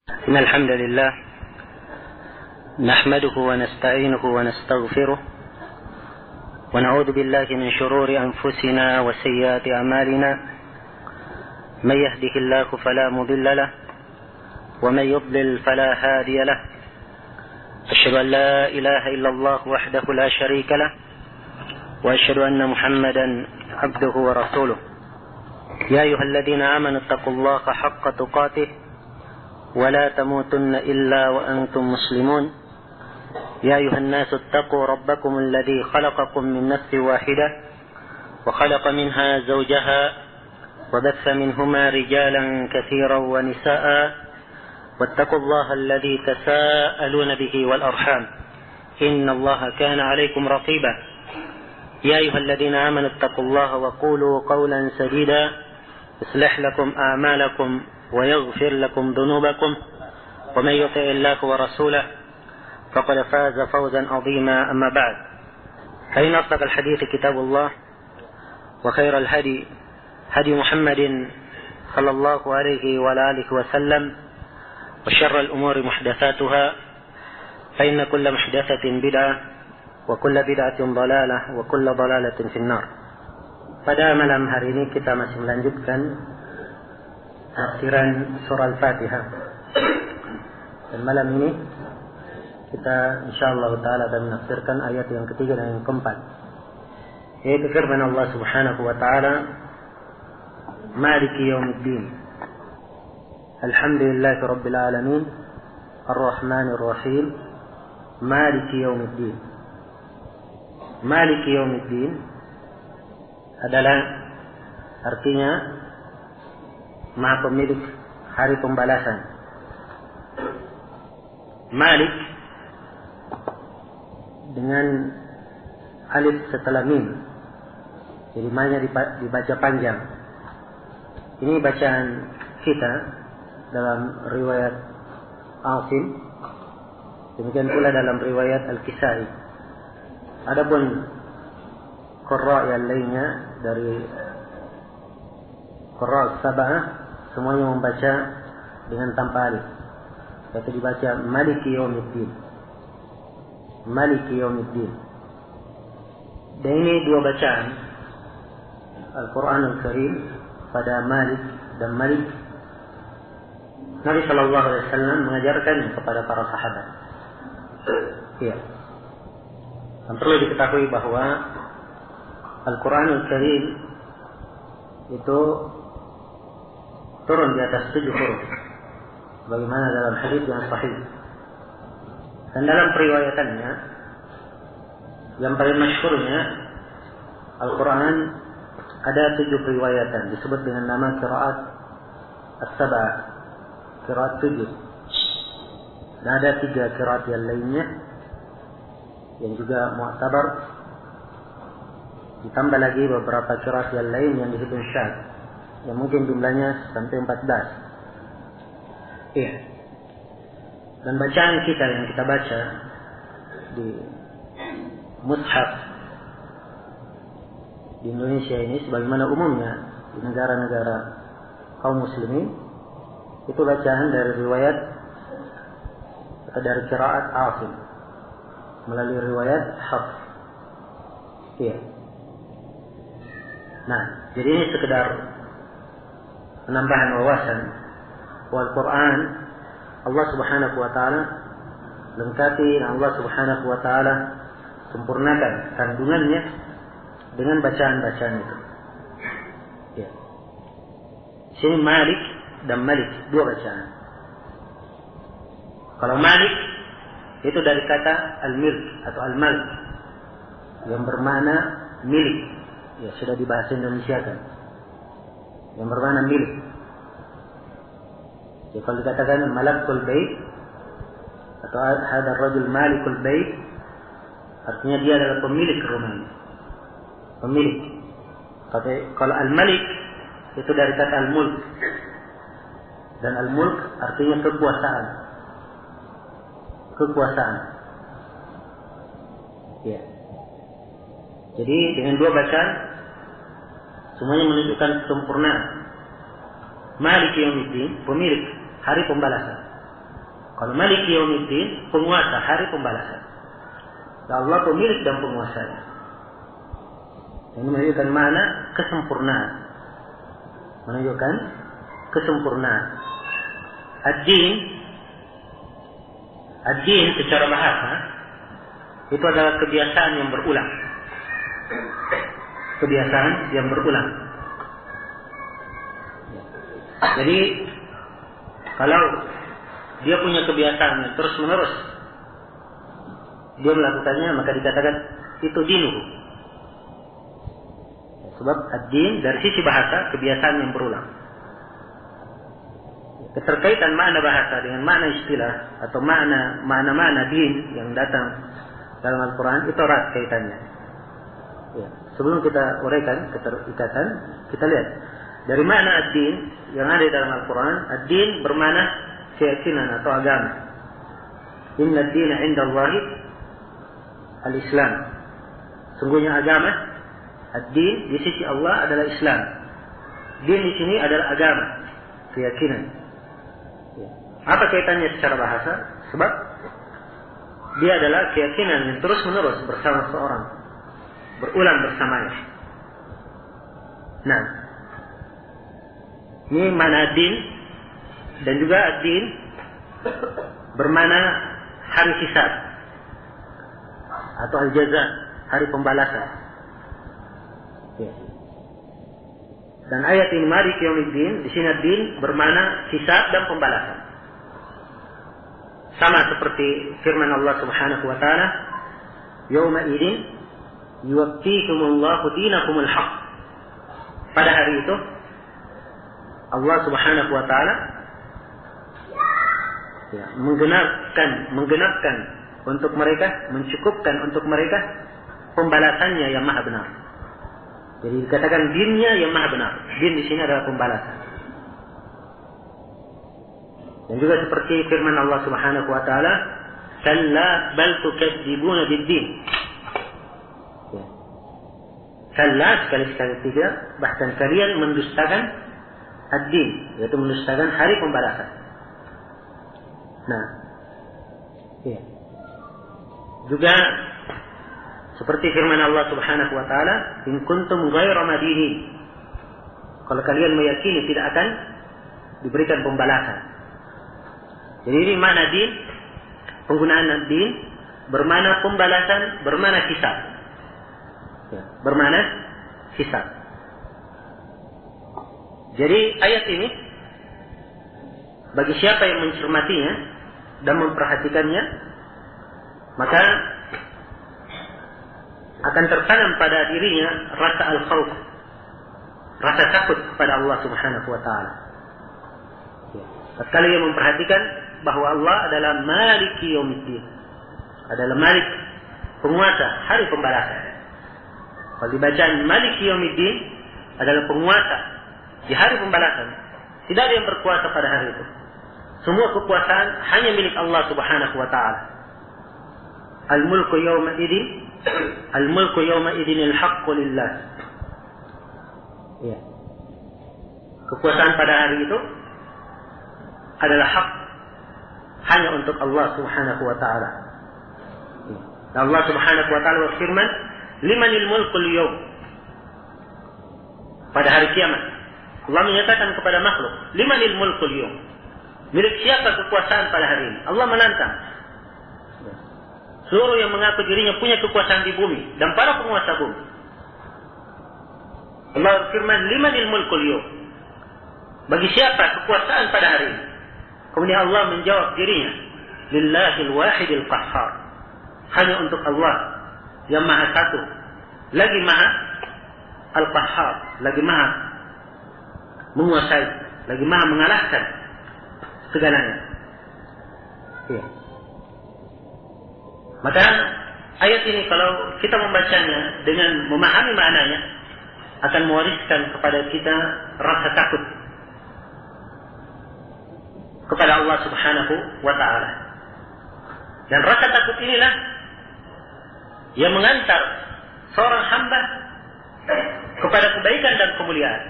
إن الحمد لله نحمده ونستعينه ونستغفره ونعوذ بالله من شرور أنفسنا وسيئات أعمالنا. من يهده الله فلا مضل له ومن يضلل فلا هادي له. أشهد أن لا إله إلا الله وحده لا شريك له وأشهد أن محمدا عبده ورسوله. يا أيها الذين آمنوا اتقوا الله حق تقاته ولا تموتن إلا وأنتم مسلمون. يا أيها الناس اتقوا ربكم الذي خلقكم من نفس واحدة وخلق منها زوجها وبث منهما رجالا كثيرا ونساء واتقوا الله الذي تساءلون به والأرحام إن الله كان عليكم رقيبا. يا أيها الذين آمنوا اتقوا الله وقولوا قولا سديدا يصلح لكم أعمالكم ويغفر لكم ذنوبكم ومن يطع الله ورسوله فقد فاز فوزا عظيما. أما بعد، فإن أصدق الحديث كتاب الله وخير الهدي هدي محمد صلى الله عليه وآله وسلم وشر الأمور محدثاتها فإن كل محدثة بدعة وكل بدعة ضلالة وكل ضلالة في النار. Pada malam hari ini kita masih melanjutkan tafsiran surah Al-Fatihah. Dan malam ini kita insyaallah taala akan menafsirkan ayat yang ketiga dan yang keempat. Yaitu firman Allah Subhanahu wa taala, Maliki yaumiddin. Alhamdulillahi rabbil alamin. Ar-Rahmanir Rahim. Maliki yaumiddin. Maliki yaumiddin adalah artinya Maha Pemilik hari pembalasan. Malik dengan alif setelah mim, jadi maknanya dibaca panjang. Ini bacaan kita dalam riwayat Asim, demikian pula dalam riwayat Al-Kisai. Adapun qurra yang lainnya dari qurra sab'ah semuanya membaca dengan tanpa alif, yaitu dibaca Maliki yaumiddin. Maliki yaumiddin. Dan ini dua bacaan Al-Quran Al-Karim pada Malik dan Malik. Nabi sallallahu alaihi wasallam mengajarkan kepada para sahabat. Iya. Dan perlu diketahui bahwa Al-Quran Al-Karim itu turun di atas 7 huruf, bagaimana dalam hadis yang sahih. Dan dalam periwayatannya yang paling masyhurnya Al-Quran ada 7 periwayatan disebut dengan nama qiraat as-sab'ah, qiraat 7. Dan ada 3 qiraat yang lainnya yang juga mu'tabar, ditambah lagi beberapa qiraat yang lain yang disebut syadz, yang mungkin jumlahnya sampai 14. Iya. Dan bacaan kita yang kita baca di mushaf di Indonesia ini, sebagaimana umumnya di negara-negara kaum muslimin, itu bacaan dari riwayat atau dari qiraat Asim melalui riwayat Hafs. Iya. Nah, jadi ini sekedar penambahan wawasan bahwa Al-Quran Allah Subhanahu wa taala lengkapi, dan Allah Subhanahu wa taala sempurnakan kandungannya dengan bacaan-bacaan itu. Ya. Sini Malik dan Malik, dua bacaan. Kalau Malik itu dari kata al-milk atau al-malik yang bermakna milik. Ya, sudah dibahas Indonesia kan, yang bermakna milik. Ya, kalau dikatakan malakul bait atau hadar rajul malikul bait, artinya dia adalah pemilik rumah ini, pemilik. Tapi kalau al-malik itu dari kata al-mulk, dan al-mulk artinya kekuasaan, kekuasaan. Ya. Jadi dengan dua bacaan semuanya menunjukkan kesempurnaan. Maliki yaumiddin, pemilik hari pembalasan. Kalau Maliki Yaumiddin, penguasa hari pembalasan. Dan Allah pemilik dan penguasanya. Ini menunjukkan makna kesempurnaan. Menunjukkan kesempurnaan. Ad-din secara bahasa itu adalah kebiasaan yang berulang. Kebiasaan yang berulang. Jadi kalau dia punya kebiasaan yang terus menerus dia melakukannya, maka dikatakan itu dinuhu. Sebab ad-din dari sisi bahasa kebiasaan yang berulang. Keterkaitan makna bahasa dengan makna istilah atau makna din yang datang dalam Al-Quran itu erat kaitannya. Ya. Sebelum kita uraikan keterikatan, kita lihat dari makna ad-din yang ada dalam Al-Quran. Ad-din bermakna keyakinan atau agama. Inna ad-dina 'inda Allahi al-Islam. Sungguhnya agama, ad-din di sisi Allah adalah Islam. Din di sini adalah agama, keyakinan. Apa kaitannya secara bahasa? Sebab dia adalah keyakinan yang terus menerus bersama seorang, berulang bersamanya. Nah, ini makna ad-din. Dan juga ad-din bermakna hari hisab atau al-jaza, hari pembalasan. Ya. Dan ayat ini Maliki Yaumiddin, di sini ad-din bermakna hisab dan pembalasan. Sama seperti firman Allah Subhanahu wa taala, "Yauma idzin yuwaffikumullahu dinakumul haqq." Pada hari itu Allah Subhanahu wa taala menggenapkan untuk mereka, mencukupkan untuk mereka pembalasannya yang maha benar. Jadi dikatakan dinnya yang maha benar. Din di sini adalah pembalasan. Dan juga seperti firman Allah Subhanahu wa taala, "Kalla bal tukadzibuna bid-din." Kalla sekali-sekali tidak, bahkan kalian mendustakan ad-din, yaitu mendustakan hari pembalasan. Nah, ya. Juga seperti firman Allah Subhanahu wa taala, "In kuntum ghayra madinin." Kalau kalian meyakini tidak akan diberikan pembalasan. Jadi ini makna din, penggunaan din bermakna pembalasan, bermakna hisab. Ya, bermakna hisab. Jadi ayat ini bagi siapa yang mencermatinya dan memperhatikannya, maka akan tertanam pada dirinya rasa al-khawf, rasa takut kepada Allah Subhanahu wa taala. Sekali yang memperhatikan bahwa Allah adalah Maliki Yaumiddin, adalah Malik, penguasa hari pembalasan. Kalau dibacaan Maliki Yaumiddin adalah penguasa di hari pembalasan, tidak ada yang berkuasa pada hari itu. Semua kekuasaan hanya milik Allah Subhanahu wa taala. Al-mulku yawma idin al-haqqu lillah. Ya. Kekuasaan pada hari itu adalah hak hanya untuk Allah Subhanahu wa taala. Dan Allah Subhanahu wa taala berfirman, "Limanil mulkul yawm." Pada hari kiamat Allah menyatakan kepada makhluk, "Limanil mulkul yawm." Milik siapa kekuasaan pada hari ini? Allah menantang seluruh yang mengaku dirinya punya kekuasaan di bumi dan para penguasa bumi. Allah berfirman, "Limanil mulkul yawm." Bagi siapa kekuasaan pada hari ini? Kemudian Allah menjawab dirinya, "Lillahil wahidil qahhar." Hanya untuk Allah yang maha satu, lagi maha al-qahhar, lagi maha menguasai, lagi maha mengalahkan segalanya. Ya. Maka ayat ini kalau kita membacanya dengan memahami maknanya akan mewariskan kepada kita rasa takut kepada Allah Subhanahu wa taala. Dan rasa takut inilah yang mengantar seorang hamba kepada kebaikan dan kemuliaan.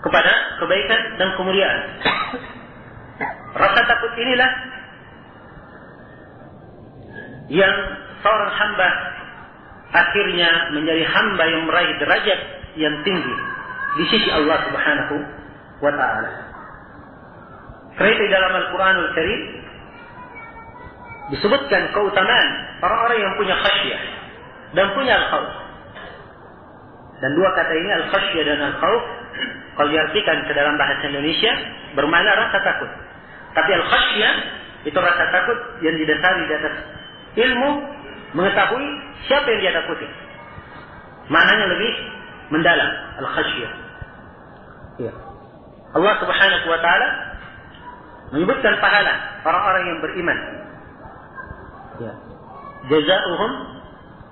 Kepada kebaikan dan kemuliaan. Rasa takut inilah yang seorang hamba akhirnya menjadi hamba yang meraih derajat yang tinggi di sisi Allah Subhanahu wa ta'ala. Karena itu dalam Al-Quranul Karim disebutkan keutamaan orang-orang yang punya khasyah dan punya al-khawf. Dan dua kata ini, al-khasyah dan al-khawf, kalau diartikan ke dalam bahasa Indonesia bermakna rasa takut. Tapi al-khasyah itu rasa takut yang didasari di atas ilmu, mengetahui siapa yang dia takuti. Maknanya lebih mendalam, al-khasyah. Ya. Allah Subhanahu wa ta'ala menyebutkan pahala orang-orang yang beriman. Ya. Jazaohum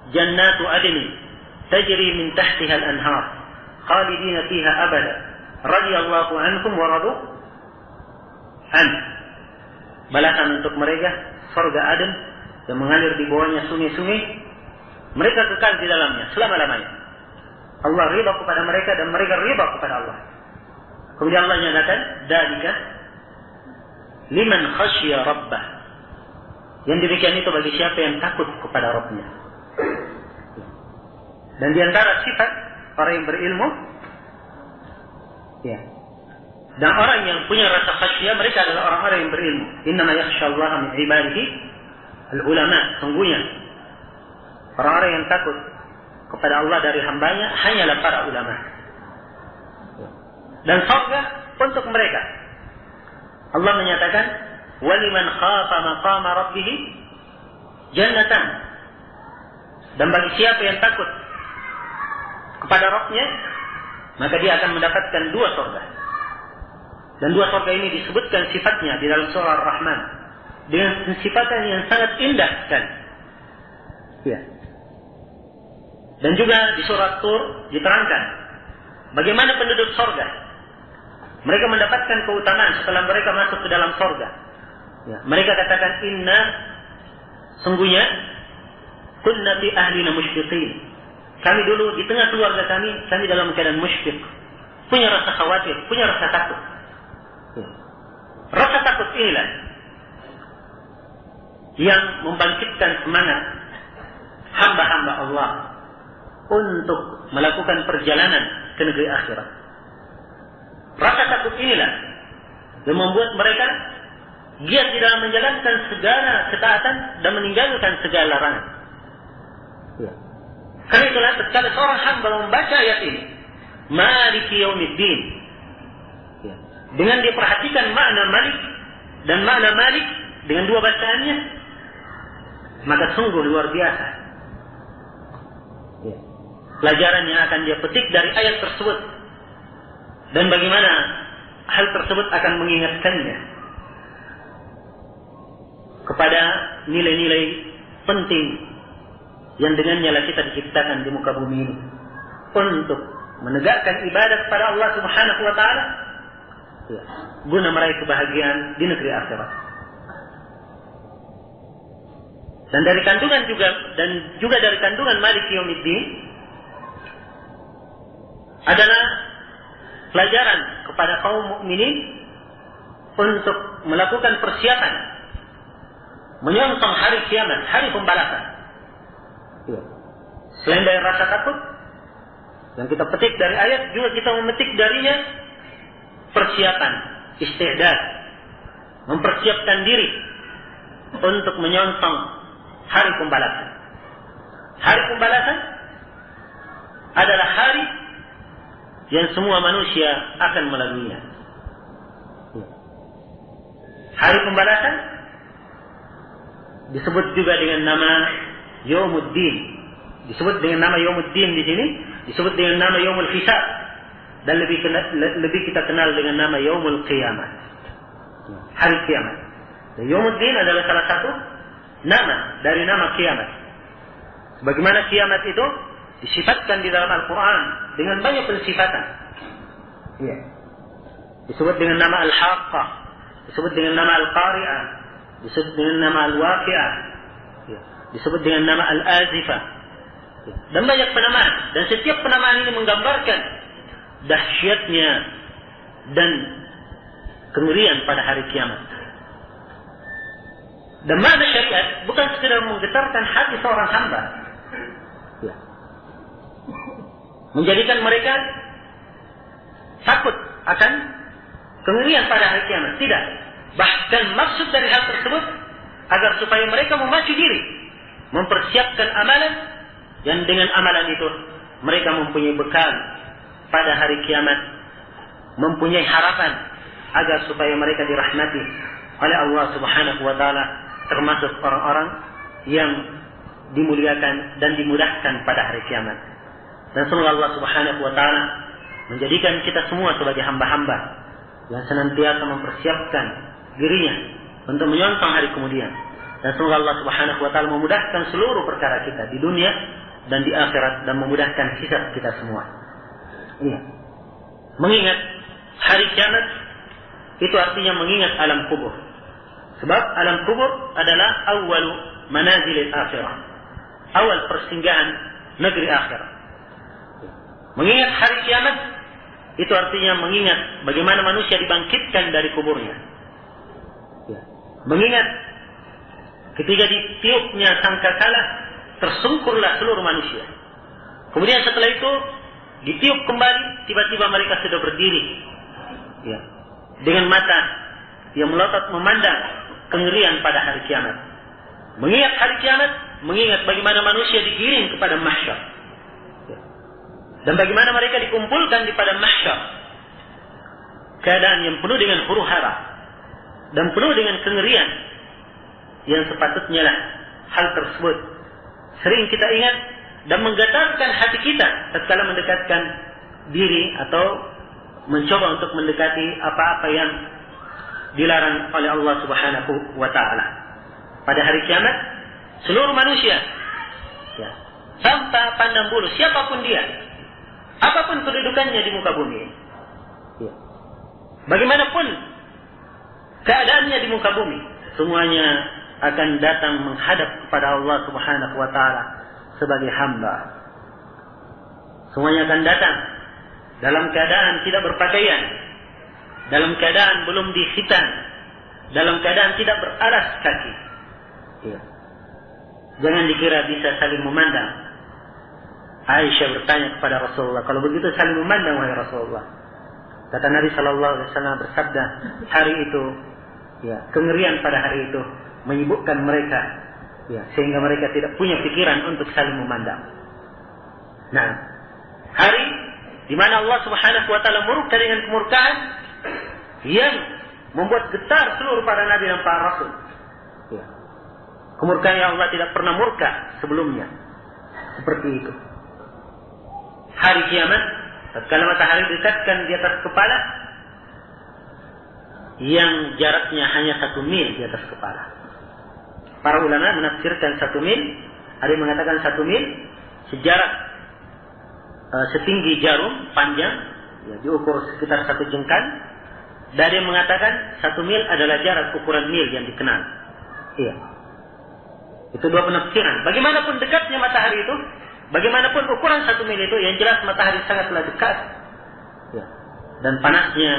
jannatu adnin tajri min tahtiha al-anhar khalidina fiha abada radhiyallahu anhum wa radu an. Balasan untuk mereka surga Aden yang mengalir di bawahnya sungai-sungai, mereka kekal di dalamnya selama-lamanya. Allah ridha kepada mereka dan mereka ridha kepada Allah. Kemudian Allah nyatakan, "Dzalika liman khasyiya rabbah." Yang demikian itu bagi siapa yang takut kepada Rabb-nya. Dan di antara sifat orang yang berilmu, ya, dan orang yang punya rasa khasyah, mereka adalah orang-orang yang berilmu. Innama yakhsyallaha min ibadihi al-ulama. Sungguhnya orang-orang yang takut kepada Allah dari hambanya hanyalah para ulama. Dan surga untuk mereka. Allah menyatakan, "Waliman khafa maqama rabbih jannatan." Dan bagi siapa yang takut kepada Rabb-nya, maka dia akan mendapatkan dua surga. Dan dua surga ini disebutkan sifatnya di dalam surah Ar-Rahman dengan sifatan yang sangat indah sekali. Ya. Dan juga di surah Tur diterangkan bagaimana penduduk surga mereka mendapatkan keutamaan setelah mereka masuk ke dalam surga. Ya. Mereka katakan, "Inna sungguhnya kunna fi ahlina musyfiqin." Kami dulu di tengah keluarga kami dalam keadaan musyfiq, punya rasa khawatir, punya rasa takut. Ya. Rasa takut inilah yang membangkitkan semangat hamba-hamba Allah untuk melakukan perjalanan ke negeri akhirat. Rasa takut inilah yang membuat mereka giat di dalam menjalankan segala ketaatan dan meninggalkan segala larangan. Ya. Karena itulah ketika seorang hamba membaca ayat ini, Maliki Yaumiddin, ya, dengan dia perhatikan makna Malik dan makna Malik dengan dua bacaannya, maka sungguh luar biasa. Ya. Pelajaran yang akan dia petik dari ayat tersebut dan bagaimana hal tersebut akan mengingatkannya kepada nilai-nilai penting yang dengannya lah kita diciptakan di muka bumi ini untuk menegakkan ibadah kepada Allah Subhanahu wa ta'ala, ya, guna meraih kebahagiaan di negeri akhirat. Dan dari kandungan juga dari kandungan Maliki Yaumiddin adalah pelajaran kepada kaum mukminin untuk melakukan persiapan menyongsong hari kiamat, hari pembalasan. Ya. Selain dari rasa takut yang kita petik dari ayat, juga kita memetik darinya persiapan, isti'dad, mempersiapkan diri untuk menyongsong hari pembalasan. Hari pembalasan adalah hari yang semua manusia akan melaluinya. Hari pembalasan disebut juga dengan nama Yaumuddin. Disebut dengan nama Yaumuddin di sini, disebut dengan nama Yaumul Hisab, dan lebih kita kenal dengan nama Yaumul Qiyamah. Hari kiamat. Yaumuddin adalah salah satu nama dari nama kiamat. Sebagaimana kiamat itu disifatkan di dalam Al-Quran dengan banyak pensifatan. Ya. Disebut dengan nama Al-Haqqah, disebut dengan nama Al-Qari'ah, disebut dengan nama Al-Waqi'ah, ya, disebut dengan nama Al-Azifah, ya, dan banyak penamaan. Dan setiap penamaan ini menggambarkan dahsyatnya dan kengerian pada hari kiamat. Dan makna syariat bukan sekedar menggetarkan hati seorang hamba, ya, menjadikan mereka takut akan kengerian pada hari kiamat. Tidak. Bahkan maksud dari hal tersebut agar supaya mereka memacu diri, mempersiapkan amalan, yang dengan amalan itu mereka mempunyai bekal pada hari kiamat, mempunyai harapan agar supaya mereka dirahmati oleh Allah Subhanahu wa taala, termasuk orang-orang yang dimuliakan dan dimudahkan pada hari kiamat. Dan semoga Allah Subhanahu wa taala menjadikan kita semua sebagai hamba-hamba yang senantiasa mempersiapkan dirinya untuk menyontong hari kemudian. Dan semoga Allah Subhanahu wa taala memudahkan seluruh perkara kita di dunia dan di akhirat, dan memudahkan hisab kita semua. Iya. Mengingat hari kiamat itu artinya mengingat alam kubur. Sebab alam kubur adalah awal manazilil akhirah, awal persinggahan negeri akhirat. Mengingat hari kiamat itu artinya mengingat bagaimana manusia dibangkitkan dari kuburnya. Mengingat ketika ditiupnya sangkakala, tersungkurlah seluruh manusia. Kemudian setelah itu ditiup kembali, tiba-tiba mereka sudah berdiri, ya, dengan mata yang melotot memandang kengerian pada hari kiamat. Mengingat hari kiamat, mengingat bagaimana manusia digiring kepada mahsyar, ya, dan bagaimana mereka dikumpulkan di padang mahsyar, keadaan yang penuh dengan huru-hara dan penuh dengan kengerian, yang sepatutnya lah hal tersebut sering kita ingat dan menggetarkan hati kita tatkala mendekatkan diri atau mencoba untuk mendekati apa-apa yang dilarang oleh Allah Subhanahu wa taala. Pada hari kiamat, seluruh manusia, ya, tanpa pandang bulu siapapun dia, apapun kedudukannya di muka bumi, ya, bagaimanapun keadaannya di muka bumi, semuanya akan datang menghadap kepada Allah Subhanahu wa taala sebagai hamba. Semuanya akan datang dalam keadaan tidak berpakaian, dalam keadaan belum dikhitan, dalam keadaan tidak beralas kaki. Ya. Jangan dikira bisa saling memandang. Aisyah bertanya kepada Rasulullah, kalau begitu saling memandang wahai Rasulullah. Kata Nabi sallallahu alaihi wasallam bersabda, hari itu, ya, kengerian pada hari itu menyibukkan mereka, ya, sehingga mereka tidak punya pikiran untuk saling memandang. Nah, hari di mana Allah Subhanahu wa taala murka dengan kemurkaan yang membuat getar seluruh para nabi dan para rasul. Ya. Kemurkaan yang Allah tidak pernah murka sebelumnya. Seperti itu. Hari kiamat, tatkala matahari dekatkan di atas kepala, yang jaraknya hanya 1 mil di atas kepala. Para ulama menafsirkan 1 mil, ada yang mengatakan 1 mil sejarak setinggi jarum panjang, ya, diukur sekitar 1 jengkal. Dari yang mengatakan 1 mil adalah jarak ukuran mil yang dikenal. Iya. Itu dua penafsiran. Bagaimanapun dekatnya matahari itu, bagaimanapun ukuran 1 mil itu, yang jelas matahari sangatlah dekat. Ya. Dan panasnya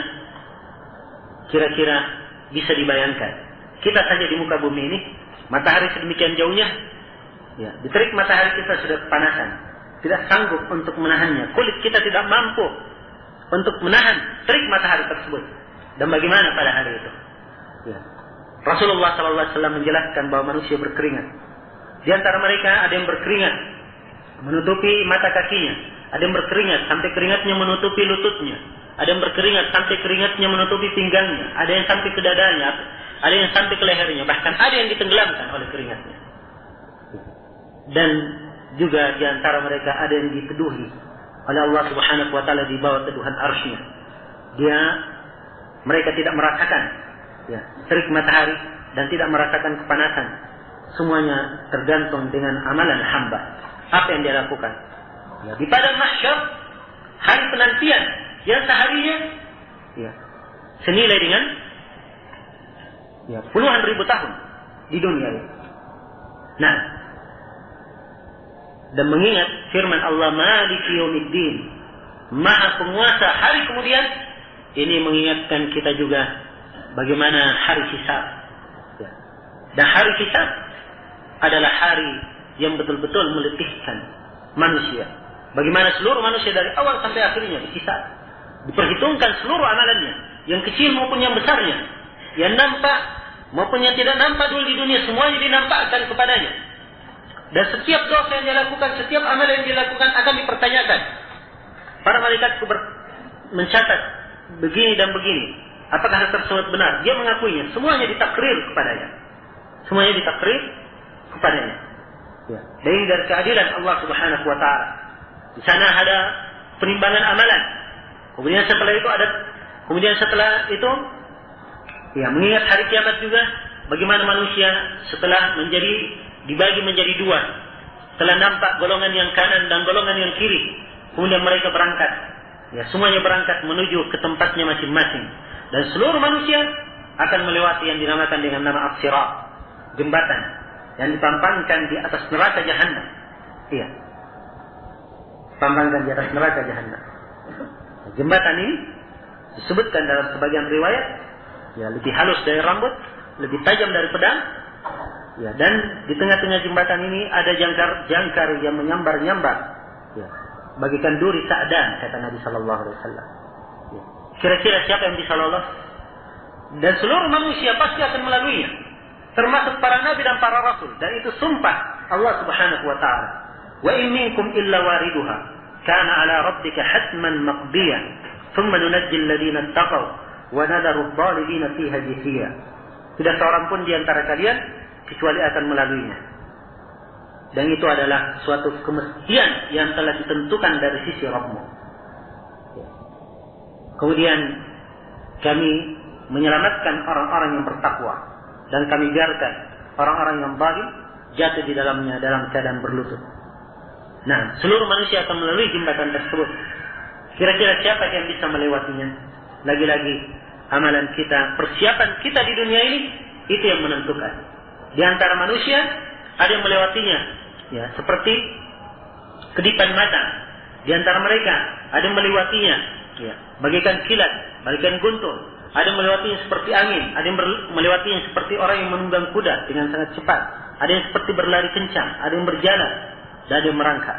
kira-kira bisa dibayangkan. Kita saja di muka bumi ini, matahari sedemikian jauhnya, ya, di terik matahari kita sudah kepanasan, tidak sanggup untuk menahannya. Kulit kita tidak mampu untuk menahan terik matahari tersebut. Dan bagaimana pada hari itu? Ya. Rasulullah SAW menjelaskan bahwa manusia berkeringat. Di antara mereka ada yang berkeringat menutupi mata kakinya, ada yang berkeringat sampai keringatnya menutupi lututnya, ada yang berkeringat sampai keringatnya menutupi pinggangnya, ada yang sampai ke dadanya, ada yang sampai ke lehernya, bahkan ada yang ditenggelamkan oleh keringatnya. Dan juga di antara mereka ada yang diteduhi oleh Allah Subhanahu wa taala di bawah teduhan arsy-Nya. Mereka tidak merasakan, ya, terik matahari dan tidak merasakan kepanasan. Semuanya tergantung dengan amalan hamba. Apa yang dia lakukan? Ya, di padang mahsyar, hari penantian yang seharinya, ya, senilai dengan, ya, puluhan ribu tahun di dunia ini. Nah, dan mengingat firman Allah Maliki Yaumiddin, Maha Penguasa hari kemudian, ini mengingatkan kita juga bagaimana hari hisab. Ya. Dan hari hisab adalah hari yang betul-betul meletihkan manusia. Bagaimana seluruh manusia dari awal sampai akhirnya dihisab. Diperhitungkan seluruh amalannya, yang kecil maupun yang besarnya, yang nampak maupun yang tidak nampak dulu di dunia, semuanya dinampakkan kepadanya. Dan setiap dosa yang dia lakukan, setiap amalan yang dia lakukan akan dipertanyakan. Para malaikat mencatat begini dan begini. Apakah hal tersebut benar? Dia mengakuinya. Semuanya ditakrir kepadanya. Semuanya ditakrir kepadanya. Ya. Dan ini dari keadilan Allah Subhanahu wa Ta'ala. Di sana ada penimbangan amalan. Kemudian setelah itu ya, mengingat hari kiamat juga, bagaimana manusia setelah dibagi menjadi dua, telah nampak golongan yang kanan dan golongan yang kiri, kemudian mereka berangkat, ya, semuanya berangkat menuju ke tempatnya masing-masing, dan seluruh manusia akan melewati yang dinamakan dengan nama as-sirat, jembatan yang dipampangkan di atas neraka Jahannam. Iya, pampangkan di atas neraka Jahannam. Jembatan ini disebutkan dalam sebagian riwayat, ya, lebih halus dari rambut, lebih tajam dari pedang. Ya, dan di tengah-tengah jembatan ini ada jangkar yang menyambar-nyambar. Ya, bagikan duri sa'dan, kata Nabi Sallallahu Alaihi Wasallam. Ya. Kira-kira siapa yang bisa lolos? Dan seluruh manusia pasti akan melaluinya, termasuk para nabi dan para rasul. Dan itu sumpah Allah Subhanahu Wa Taala. Wa in minkum illa wariduha, kana ala rabbika hatman maqdiyan, thumma nunajji alladhina ittaqaw wa nadharu adh-dhalimina fiha jithiya. Tidak seorang pun di antara kalian kecuali akan melaluinya. Dan itu adalah suatu kemestian yang telah ditentukan dari sisi Rabb-Mu. Kemudian kami menyelamatkan orang-orang yang bertakwa, dan kami biarkan orang-orang yang zalim jatuh di dalamnya dalam keadaan berlutut. Nah, seluruh manusia akan melalui jembatan tersebut. Kira-kira siapa yang bisa melewatinya? Lagi-lagi amalan kita, persiapan kita di dunia ini, itu yang menentukan. Di antara manusia ada yang melewatinya, ya, seperti kedipan mata. Di antara mereka ada yang melewatinya, ya, bagaikan kilat, bagaikan guntur. Ada yang melewatinya seperti angin, ada yang melewatinya seperti orang yang menunggang kuda dengan sangat cepat. Ada yang seperti berlari kencang, ada yang berjalan, dan ada yang merangkak.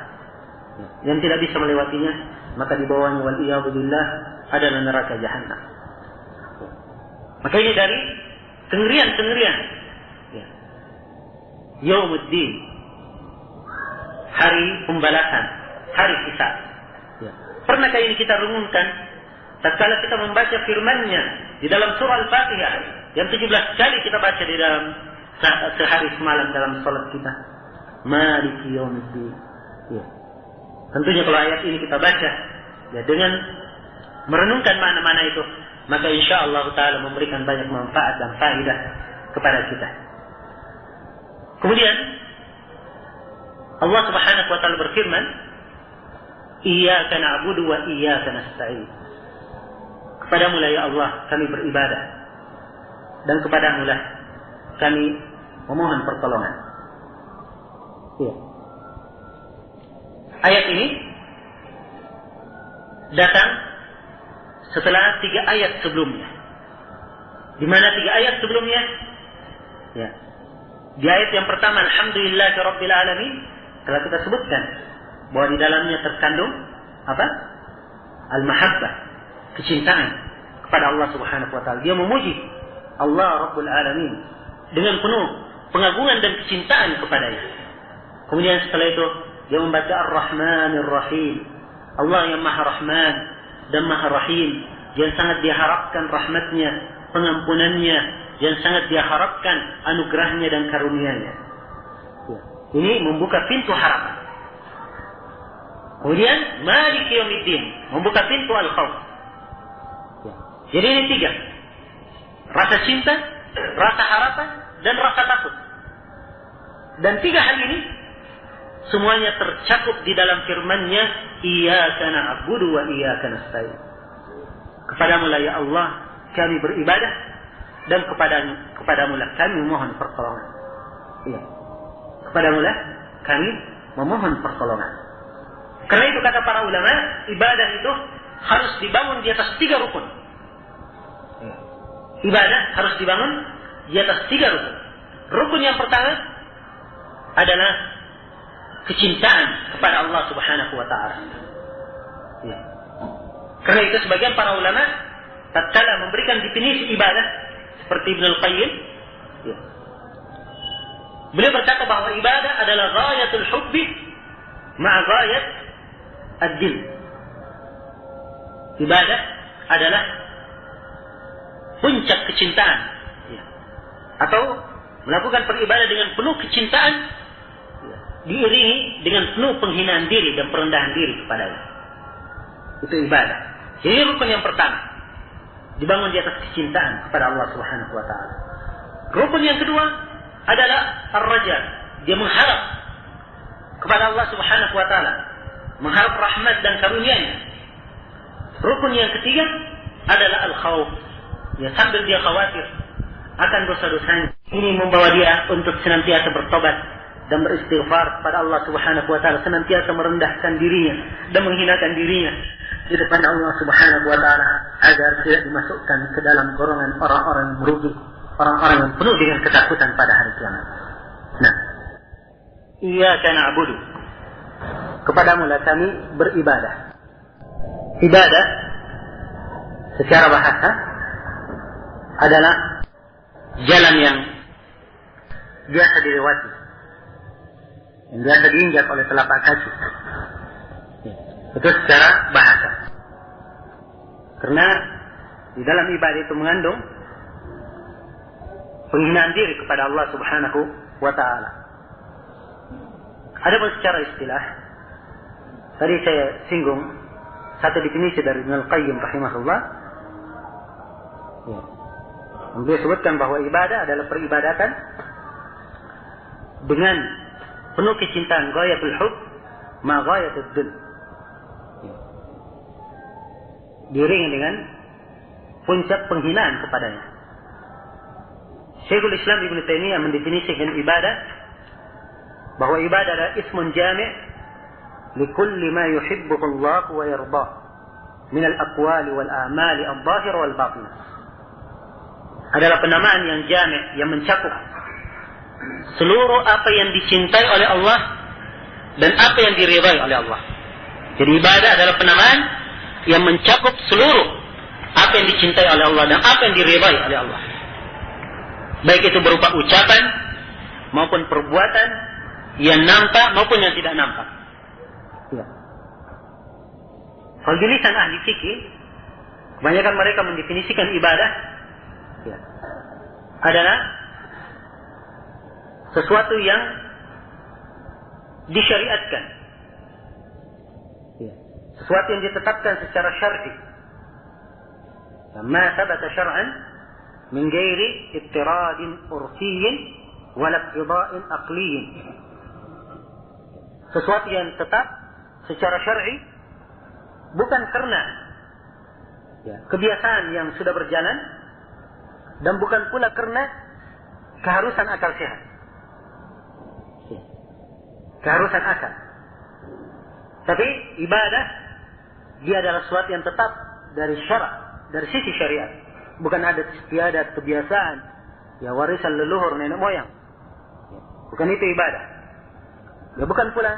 Yang tidak bisa melewatinya, maka di bawahnya wal-iyadzubillah adalah neraka Jahannam. Maka ini dari kengerian-kengerian, ya, Yaumuddin, hari pembalasan, hari hisab. Ya. Pernahkah ini kita renungkan tatkala kita membaca firman-Nya di dalam surah Al-Fatihah yang 17 kali kita baca di dalam sehari semalam dalam salat kita, Maliki Yaumiddin. Ya. Tentunya kalau ayat ini kita baca, ya, dengan merenungkan mana-mana itu, maka insya-Allah Ta'ala memberikan banyak manfaat dan faedah kepada kita. Kemudian Allah Subhanahu wa Ta'ala berfirman, Iyyaka na'budu wa iyyaka nasta'in. Kepadamu lah ya Allah kami beribadah, dan kepadamu lah kami memohon pertolongan. Ya. Ayat ini datang setelah 3 ayat sebelumnya. Di mana 3 ayat sebelumnya? Ya. Di ayat yang pertama, Alhamdulillahirabbil alamin, telah kita sebutkan bahwa di dalamnya terkandung apa? Al-mahabbah, kecintaan kepada Allah Subhanahu wa Ta'ala. Dia memuji Allah Rabbul Alamin dengan penuh pengagungan dan kecintaan kepadanya. Kemudian setelah itu dia membaca Ar-Rahmanir Rahim, Allah yang Maha Rahman dan Maha Rahim, yang sangat diharapkan rahmatnya, pengampunannya, yang sangat diharapkan anugerahnya dan karunia-Nya. Ini membuka pintu harapan. Kemudian Maliki Yaumiddin, membuka pintu al-khauf. Jadi ini 3. Rasa cinta, rasa harapan, dan rasa takut. Dan 3 hal ini semuanya tercakup di dalam firman-Nya, Iyyaka na'budu wa iyyaka nasta'in. Kepadamu lah ya Allah kami beribadah, dan kepadamu lah kami memohon pertolongan. Iya. Kepadamu lah kami memohon pertolongan. Karena itu kata para ulama, ibadah itu harus dibangun di atas 3 rukun. Ibadah harus dibangun di atas 3 rukun. Rukun yang pertama adalah kecintaan kepada Allah Subhanahu wa taala. Ya. Karena itu sebagian para ulama tatkala memberikan definisi ibadah seperti Ibnul Qayyim, ya, beliau berkata bahwa ibadah adalah ghayatul hubbi ma'a ghayat ad-din. Ibadah adalah puncak kecintaan, ya, atau melakukan peribadah dengan penuh kecintaan, ya, diiringi dengan penuh penghinaan diri dan perendahan diri kepadanya. Itu ibadah. Jadi rukun yang pertama dibangun di atas kecintaan kepada Allah Subhanahu wa taala. Rukun yang kedua adalah ar-raja. Dia mengharap kepada Allah Subhanahu wa taala, mengharap rahmat dan karunia-Nya. Rukun yang ketiga adalah al-khauf. Ya, sambil dia khawatir akan dosa-dosanya. Ini membawa dia untuk senantiasa bertobat dan beristighfar kepada Allah Subhanahu wa taala, senantiasa merendahkan dirinya dan menghinakan dirinya di depan Allah Subhanahu wa taala agar tidak dimasukkan ke dalam golongan orang-orang yang merugi, orang-orang yang penuh dengan ketakutan pada hari kiamat. Nah, iyyaka na'budu, kepadamu lah kami beribadah. Ibadah secara bahasa adalah jalan yang biasa dilewati, yang biasa diinjak oleh telapak kaki. Itu secara bahasa. Karena di dalam ibadah itu mengandung penghinaan diri kepada Allah Subhanahu wa taala. Adapun secara istilah, tadi saya singgung satu definisi dari Ibnul Qayyim rahimahullah. Ya. Beliau sebutkan bahwa ibadah adalah peribadatan dengan penuh kecintaan, ghayatul hub ma ghayatud dun. Diiringi dengan puncak penghinaan kepadanya. Syekhul Islam Ibnu Taimiyah mendefinisikan ibadah bahwa ibadah adalah ismun jami' likulli ma yuhibbuhu Allah wa yardah min al-aqwali wal a'mali adh-dhahira wal batinah. Adalah penamaan yang jami', yang mencakup seluruh apa yang dicintai oleh Allah dan apa yang diridai oleh Allah. Jadi ibadah adalah penamaan yang mencakup seluruh apa yang dicintai oleh Allah dan apa yang diridai oleh Allah. Baik itu berupa ucapan maupun perbuatan yang nampak maupun yang tidak nampak. Ya. Kalau di lisan ahli fikih, kebanyakan mereka mendefinisikan ibadah, ya, adalah sesuatu yang disyariatkan, ya, sesuatu yang ditetapkan secara syar'i, ma thabata syar'an min ghairi ittiradin urfiyyin wala iqtida'in aqliyyin. Sesuatu yang tetap secara syar'i, bukan karena, ya, kebiasaan yang sudah berjalan, dan bukan pula karena keharusan akal sehat, ya, keharusan akal. Tapi ibadah dia adalah sesuatu yang tetap dari syara', dari sisi syariat, bukan adat istiadat, kebiasaan, ya, warisan leluhur nenek moyang, ya, bukan itu ibadah. Ya, bukan pula,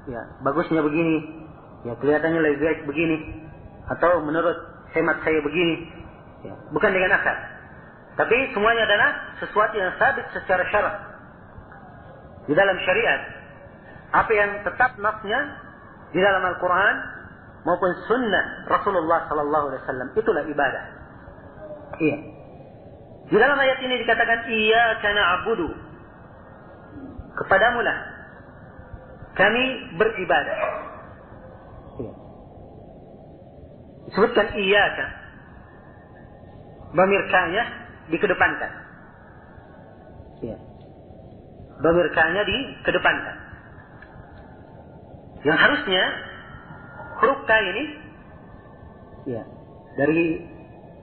ya, bagusnya begini, ya, kelihatannya lebih baik begini, atau menurut hemat saya begini, ya, bukan dengan akal. Tapi semuanya adalah sesuatu yang sabit secara syara'. Di dalam syariat, apa yang tetap nasnya di dalam Al-Quran maupun sunnah Rasulullah sallallahu alaihi wasallam, itulah ibadah. Iya. Di dalam ayat ini dikatakan iyyaka na'budu, kepadamulah kami beribadah. Iya. Disebutkan iyyaka, dhamir ka-nya dikedepankan. Iya. Dhamir ka-nya dikedepankan. Yang harusnya huruf ka ini, ya, dari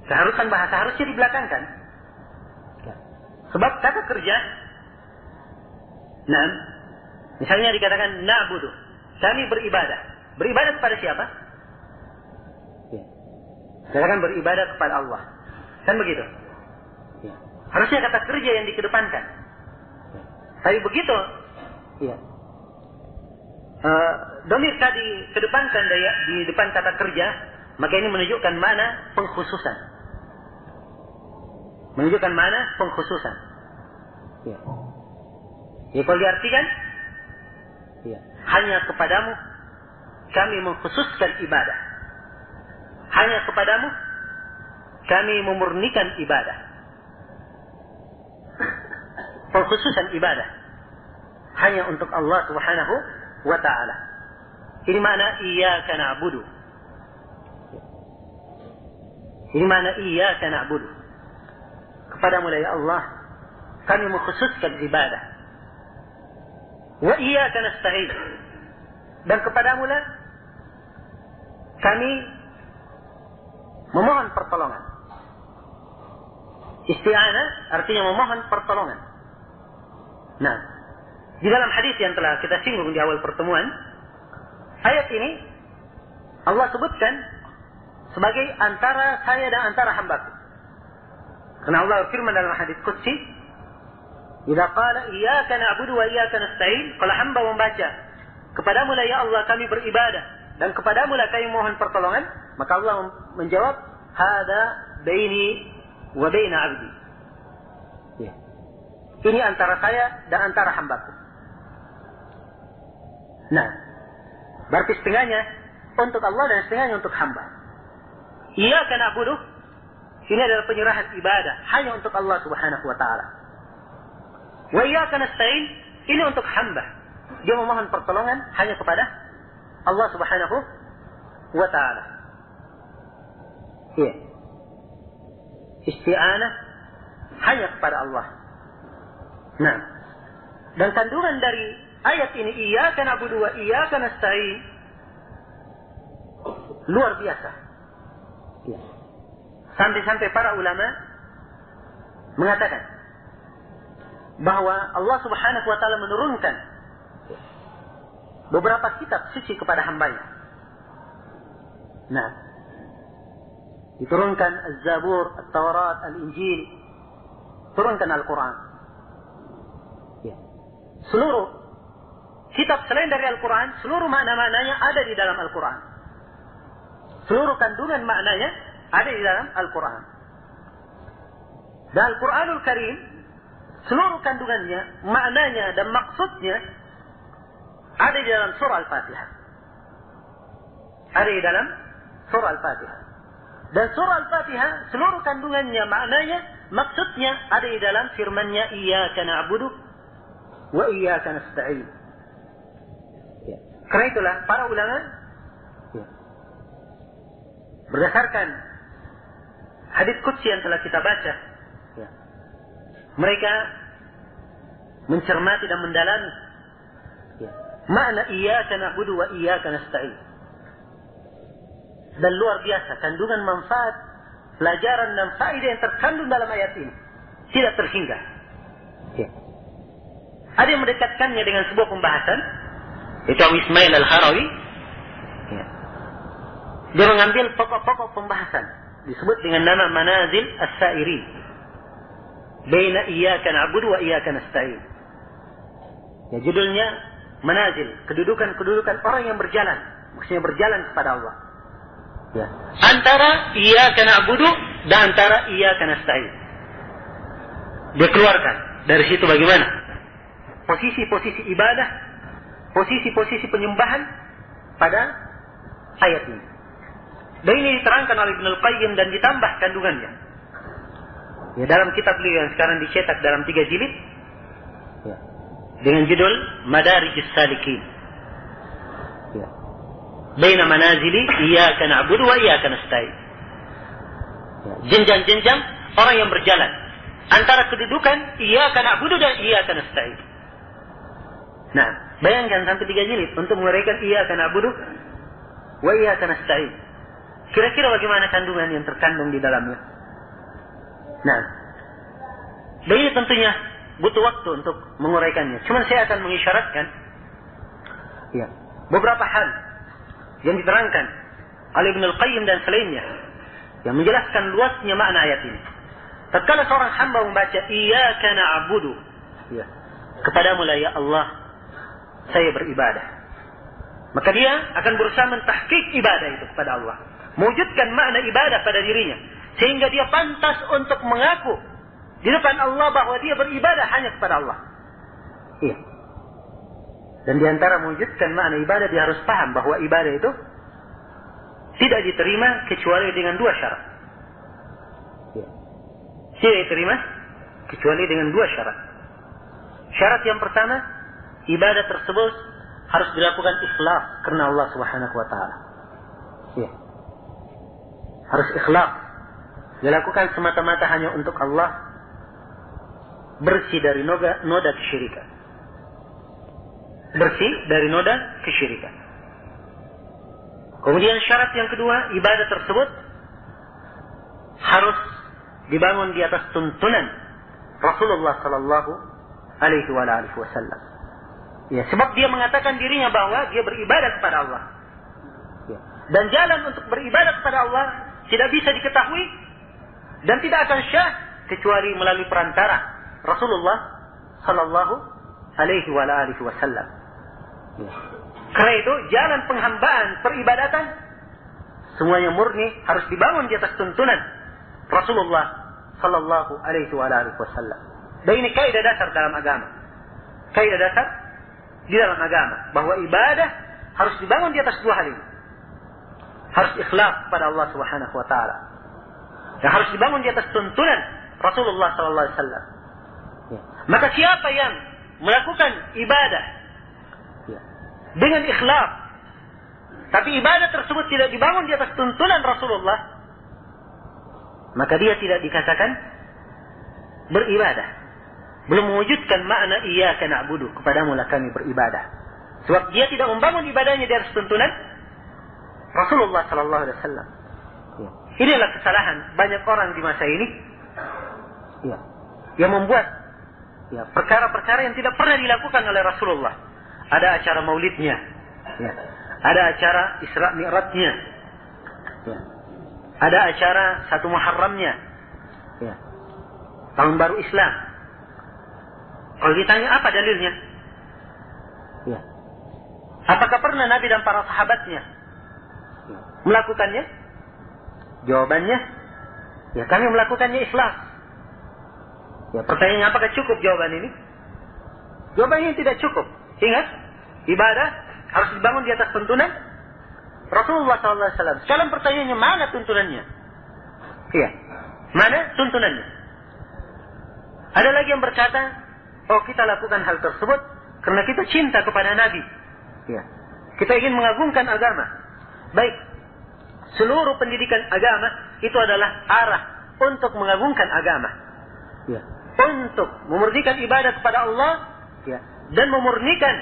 keharusan bahasa harusnya dibelakangkan. Ya. Sebab kata kerja, nah, misalnya dikatakan na'budu, kami beribadah. Beribadah kepada siapa? Ya. Katakan beribadah kepada Allah. Kan begitu? Ya. Harusnya kata kerja yang dikedepankan. Tapi begitu, ya. Domir tadi kedepankan di depan kata kerja, maka ini menunjukkan mana pengkhususan. Menunjukkan mana pengkhususan. Ya. Ya, kalau diartikan, ya, hanya kepadamu kami mengkhususkan ibadah. Hanya kepadamu kami memurnikan ibadah. Pengkhususan ibadah hanya untuk Allah Subhanahu wa ta'ala. Ini makna iyyaka na'budu. Ini makna iyyaka na'budu. Kepadamu ya Allah kami mengkhususkan ibadah. Wa iyyaka nasta'in. Dan kepadamu lah kami memohon pertolongan. Isti'anah artinya memohon pertolongan. Nah, di dalam hadis yang telah kita singgung di awal pertemuan, ayat ini Allah sebutkan sebagai antara saya dan antara hambaku. Karena Allah berfirman dalam hadis qudsi, "Idza qala iyyaka na'budu wa iyyaka nasta'in", kalau hamba membaca, "Kepadamu lah ya Allah kami beribadah dan kepadamu lah kami mohon pertolongan", maka Allah menjawab, "Hada baini wa baina 'abdi." Ya. Ini antara saya dan antara hambaku. Nah, berarti setengahnya untuk Allah dan setengahnya untuk hamba. Iyyaka na'budu, ini adalah penyerahan ibadah hanya untuk Allah Subhanahu wa ta'ala. Wa iyyaka nasta'in, ini untuk hamba. Dia memohon pertolongan hanya kepada Allah Subhanahu wa ta'ala. Iya. Isti'anah hanya kepada Allah. Nah, dan kandungan dari ayat ini iyyaka na'budu wa iyyaka nasta'in luar biasa. Ya. Sampai-sampai para ulama mengatakan bahwa Allah Subhanahu wa ta'ala menurunkan beberapa kitab suci kepada hambanya. Nah, diturunkan Az-Zabur, At-Taurat, Al-Injil, turunkan Al-Quran. Ya. Seluruh kitab selain dari Al-Quran, seluruh makna-maknanya ada di dalam Al-Quran. Seluruh kandungan maknanya ada di dalam Al-Quran. Dan Al-Quranul Karim, seluruh kandungannya, maknanya dan maksudnya ada di dalam surah Al-Fatihah. Ada di dalam surah Al-Fatihah. Dan surah Al-Fatihah, seluruh kandungannya, maknanya, maksudnya ada di dalam firman-Nya iyyaka na'budu wa iyyaka nasta'in. Ya. Karena itulah para ulama berdasarkan hadis qudsi yang telah kita baca, mereka mencermati dan mendalami makna iyyaka na'budu wa iyyaka nasta'in. Dan luar biasa kandungan manfaat, pelajaran dan faedah yang terkandung dalam ayat ini tidak terhingga. Ada yang mendekatkannya dengan sebuah pembahasan, itu Abu Ismail Al-Harawi. Dia mengambil pokok-pokok pembahasan, disebut dengan nama Manazil As-Sa'iri, baina iyyaka na'budu wa iyyaka nasta'in. Ya, judulnya Manazil, kedudukan-kedudukan orang yang berjalan, maksudnya berjalan kepada Allah. Ya. Antara iyyaka na'budu dan antara iyyaka nasta'in. Dia keluarkan dari situ bagaimana posisi-posisi ibadah, posisi-posisi penyembahan pada ayat ini. Dan ini diterangkan oleh Ibn Al-Qayyim dan ditambah kandungannya. Ya, dalam kitab beliau yang sekarang dicetak dalam 3 jilid, ya, dengan judul Madarijus Salikin. Ya. Baina manazili iyyaka na'budu wa iyyaka nasta'in. Ya, jenjang-jenjang orang yang berjalan antara kedudukan iyyaka na'budu dan iyyaka nasta'in. Nah, bayangkan sampai 3 jilid untuk menguraikan iyyaka na'budu wa iyyaka nasta'in. Kira-kira bagaimana kandungan yang terkandung di dalamnya? Nah, ini tentunya butuh waktu untuk menguraikannya. Cuma saya akan mengisyaratkan beberapa hal yang diterangkan oleh Ibn Al-Qayyim dan selainnya yang menjelaskan luasnya makna ayat ini. Tatkala seorang hamba membaca iyyaka na'budu Kepadamu lah ya Allah saya beribadah. Maka dia akan berusaha mentahqiq ibadah itu kepada Allah. Mewujudkan makna ibadah pada dirinya. Sehingga dia pantas untuk mengaku di depan Allah bahwa dia beribadah hanya kepada Allah. Iya. Dan di antara mewujudkan makna ibadah, dia harus paham bahwa ibadah itu tidak diterima kecuali dengan dua syarat. Iya. Tidak diterima kecuali dengan dua syarat. Syarat yang pertama, ibadah tersebut harus dilakukan ikhlas karena Allah Subhanahu wa taala. Iya. Harus ikhlas. Dilakukan semata-mata hanya untuk Allah, bersih dari noda kesyirikan. Bersih dari noda kesyirikan. Kemudian syarat yang kedua, ibadah tersebut harus dibangun di atas tuntunan Rasulullah sallallahu alaihi wasallam. Ya, sebab dia mengatakan dirinya bahwa dia beribadah kepada Allah. Ya. Dan jalan untuk beribadah kepada Allah tidak bisa diketahui dan tidak akan syah kecuali melalui perantara Rasulullah sallallahu alaihi wasallam. Ya. Karena itu jalan penghambaan peribadatan semuanya murni harus dibangun di atas tuntunan Rasulullah sallallahu alaihi wasallam. Dan ini kaidah dasar dalam agama. Kaidah dasar di dalam agama bahwa ibadah harus dibangun di atas dua hal ini. Harus ikhlas kepada Allah Subhanahu wa taala. Dan harus dibangun di atas tuntunan Rasulullah sallallahu alaihi wasallam. Ya. Maka siapa yang melakukan ibadah dengan ikhlas tapi ibadah tersebut tidak dibangun di atas tuntunan Rasulullah, maka dia tidak dikatakan beribadah. Belum mewujudkan makna iyyaka na'budu, kepadamu lah kami beribadah. Sebab dia tidak membangun ibadahnya di atas tuntunan Rasulullah sallallahu alaihi wasallam. Ya. Inilah kesalahan banyak orang di masa ini. Ya. Yang membuat perkara-perkara yang tidak pernah dilakukan oleh Rasulullah. Ada acara maulidnya. Ya. Ada acara Isra Mi'rajnya. Ya. Ada acara 1 Muharramnya. Ya. Tahun baru Islam. Kalau ditanya apa dalilnya? Ya. Apakah pernah Nabi dan para sahabatnya melakukannya? Jawabannya, ya kami melakukannya ikhlas. Ya, pertanyaannya apakah cukup jawaban ini? Jawabannya tidak cukup. Ingat, ibadah harus dibangun di atas tuntunan Rasulullah SAW. Sekarang pertanyaannya, mana tuntunannya? Iya, mana tuntunannya? Ada lagi yang berkata, oh kita lakukan hal tersebut karena kita cinta kepada Nabi. Ya. Kita ingin mengagungkan agama. Baik, seluruh pendidikan agama itu adalah arah untuk mengagungkan agama. Ya. Untuk memurnikan ibadah kepada Allah, ya, dan memurnikan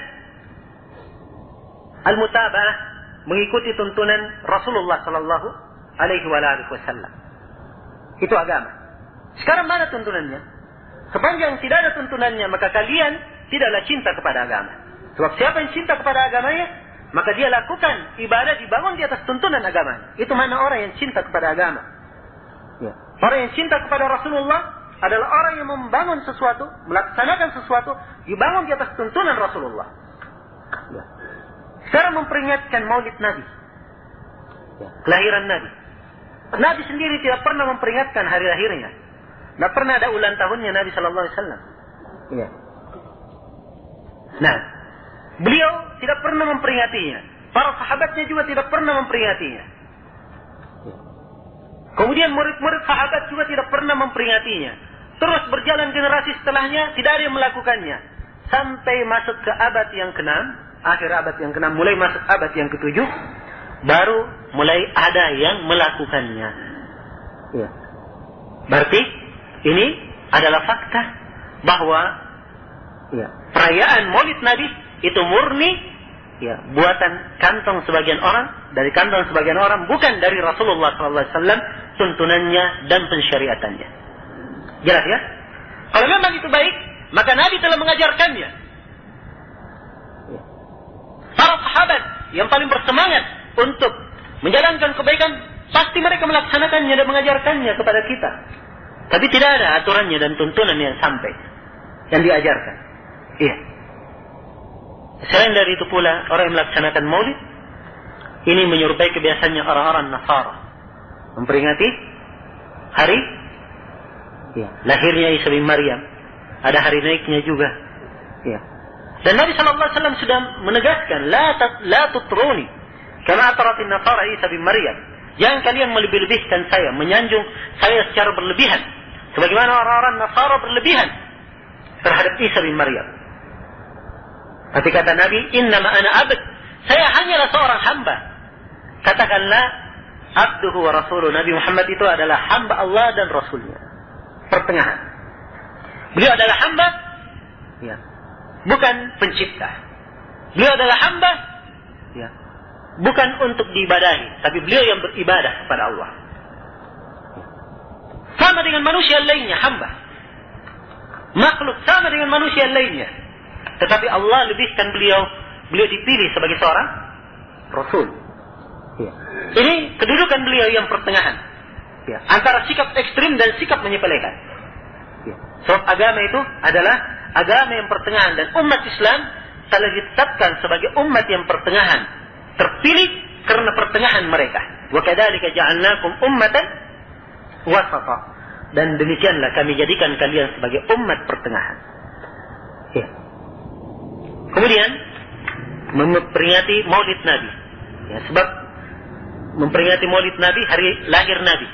al-mutaba'ah, mengikuti tuntunan Rasulullah sallallahu alaihi wasallam. Itu agama. Sekarang mana tuntunannya? Sepanjang tidak ada tuntunannya, maka kalian tidaklah cinta kepada agama. Sebab siapa yang cinta kepada agamanya, maka dia lakukan ibadah dibangun di atas tuntunan agama. Itu mana orang yang cinta kepada agama. Ya. Orang yang cinta kepada Rasulullah adalah orang yang membangun sesuatu, melaksanakan sesuatu, dibangun di atas tuntunan Rasulullah. Ya. Sekarang memperingatkan maulid Nabi. Ya. Kelahiran Nabi. Nabi sendiri tidak pernah memperingatkan hari lahirnya. Tidak pernah ada ulang tahunnya Nabi Sallallahu Alaihi Wasallam. Ya. Nah, beliau tidak pernah memperingatinya. Para sahabatnya juga tidak pernah memperingatinya. Kemudian murid-murid sahabat juga tidak pernah memperingatinya. Terus berjalan generasi setelahnya, tidak ada yang melakukannya. Sampai masuk ke abad yang ke-6, akhir abad yang ke-6, mulai masuk abad yang ke-7, baru mulai ada yang melakukannya. Ya. Berarti ini adalah fakta bahwa perayaan Maulid Nabi itu murni buatan kantong sebagian orang, dari kantong sebagian orang, bukan dari Rasulullah SAW, tuntunannya dan pensyariatannya. Jelas ya? Kalau memang itu baik, maka Nabi telah mengajarkannya. Para sahabat yang paling bersemangat untuk menjalankan kebaikan, pasti mereka melaksanakannya dan mengajarkannya kepada kita. Tapi tidak ada aturannya dan tuntunan yang sampai, yang diajarkan. Iya. Selain dari itu pula, orang yang melaksanakan maulid ini menyerupai kebiasaannya orang-orang Nasara, memperingati hari lahirnya Isa bin Maryam. Ada hari naiknya juga. Ya. Dan Nabi SAW sudah menegaskan, la tutruni kama ataratin Nasara Isa bin Maryam. Jangan kalian melebih-lebihkan saya, menyanjung saya secara berlebihan, sebagaimana orang-orang Nasara berlebihan terhadap Isa bin Maryam. Tapi kata Nabi, innama ana abd, saya hanyalah seorang hamba. Katakanlah, abduhu wa rasuluh. Nabi Muhammad itu adalah hamba Allah dan Rasulnya. Pertengahan. Beliau adalah hamba, bukan pencipta. Beliau adalah hamba, bukan untuk diibadahi, tapi beliau yang beribadah kepada Allah. Sama dengan manusia lainnya, hamba. Makhluk sama dengan manusia lainnya. Tetapi Allah lebihkan beliau dipilih sebagai seorang Rasul. Ini kedudukan beliau yang pertengahan. Antara sikap ekstrim dan sikap menyepelekan. Sebab agama itu adalah agama yang pertengahan. Dan umat Islam telah ditetapkan sebagai umat yang pertengahan. Terpilih karena pertengahan mereka. Wa kadzalika ja'alnakum ummatan wasata. Dan demikianlah kami jadikan kalian sebagai umat pertengahan. Kemudian memperingati Maulid Nabi. Sebab memperingati Maulid Nabi hari lahir Nabi.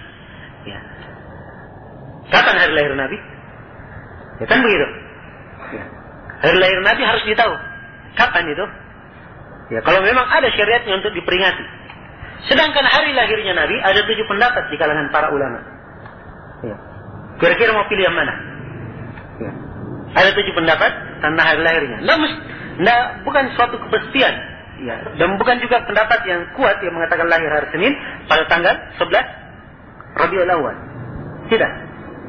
Kapan hari lahir Nabi? Kan begitu. Hari lahir Nabi harus ditahu. Kapan itu? Kalau memang ada syariatnya untuk diperingati. Sedangkan hari lahirnya Nabi ada 7 pendapat di kalangan para ulama. Kira-kira mau pilih yang mana? Ada 7 pendapat tentang hari lahirnya. Bukan suatu kepastian. Dan bukan juga pendapat yang kuat yang mengatakan lahir hari Senin pada tanggal 11 Rabiul Awal. Tidak.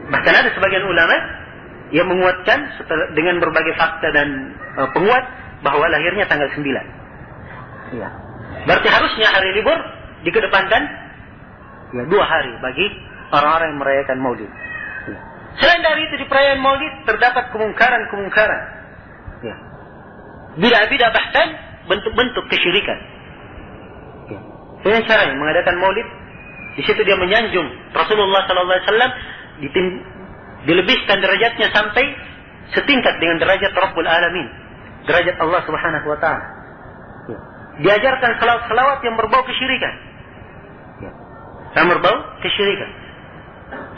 Bahkan ada sebagian ulama yang menguatkan dengan berbagai fakta dan penguat bahwa lahirnya tanggal 9. Berarti harusnya hari libur dikedepankan 2 hari bagi orang-orang yang merayakan Maulid. Selain dari itu di perayaan Maulid terdapat kemungkaran-kemungkaran. Bidah-bidah bahkan bentuk-bentuk kesyirikan. Dengan cara yang mengadakan Maulid, di situ dia menyanjung Rasulullah SAW, dilebihkan derajatnya sampai setingkat dengan derajat Rabbul Alamin, derajat Allah Subhanahu wa Ta'ala. Diajarkan salawat-salawat yang berbau kesyirikan. Yang berbau kesyirikan.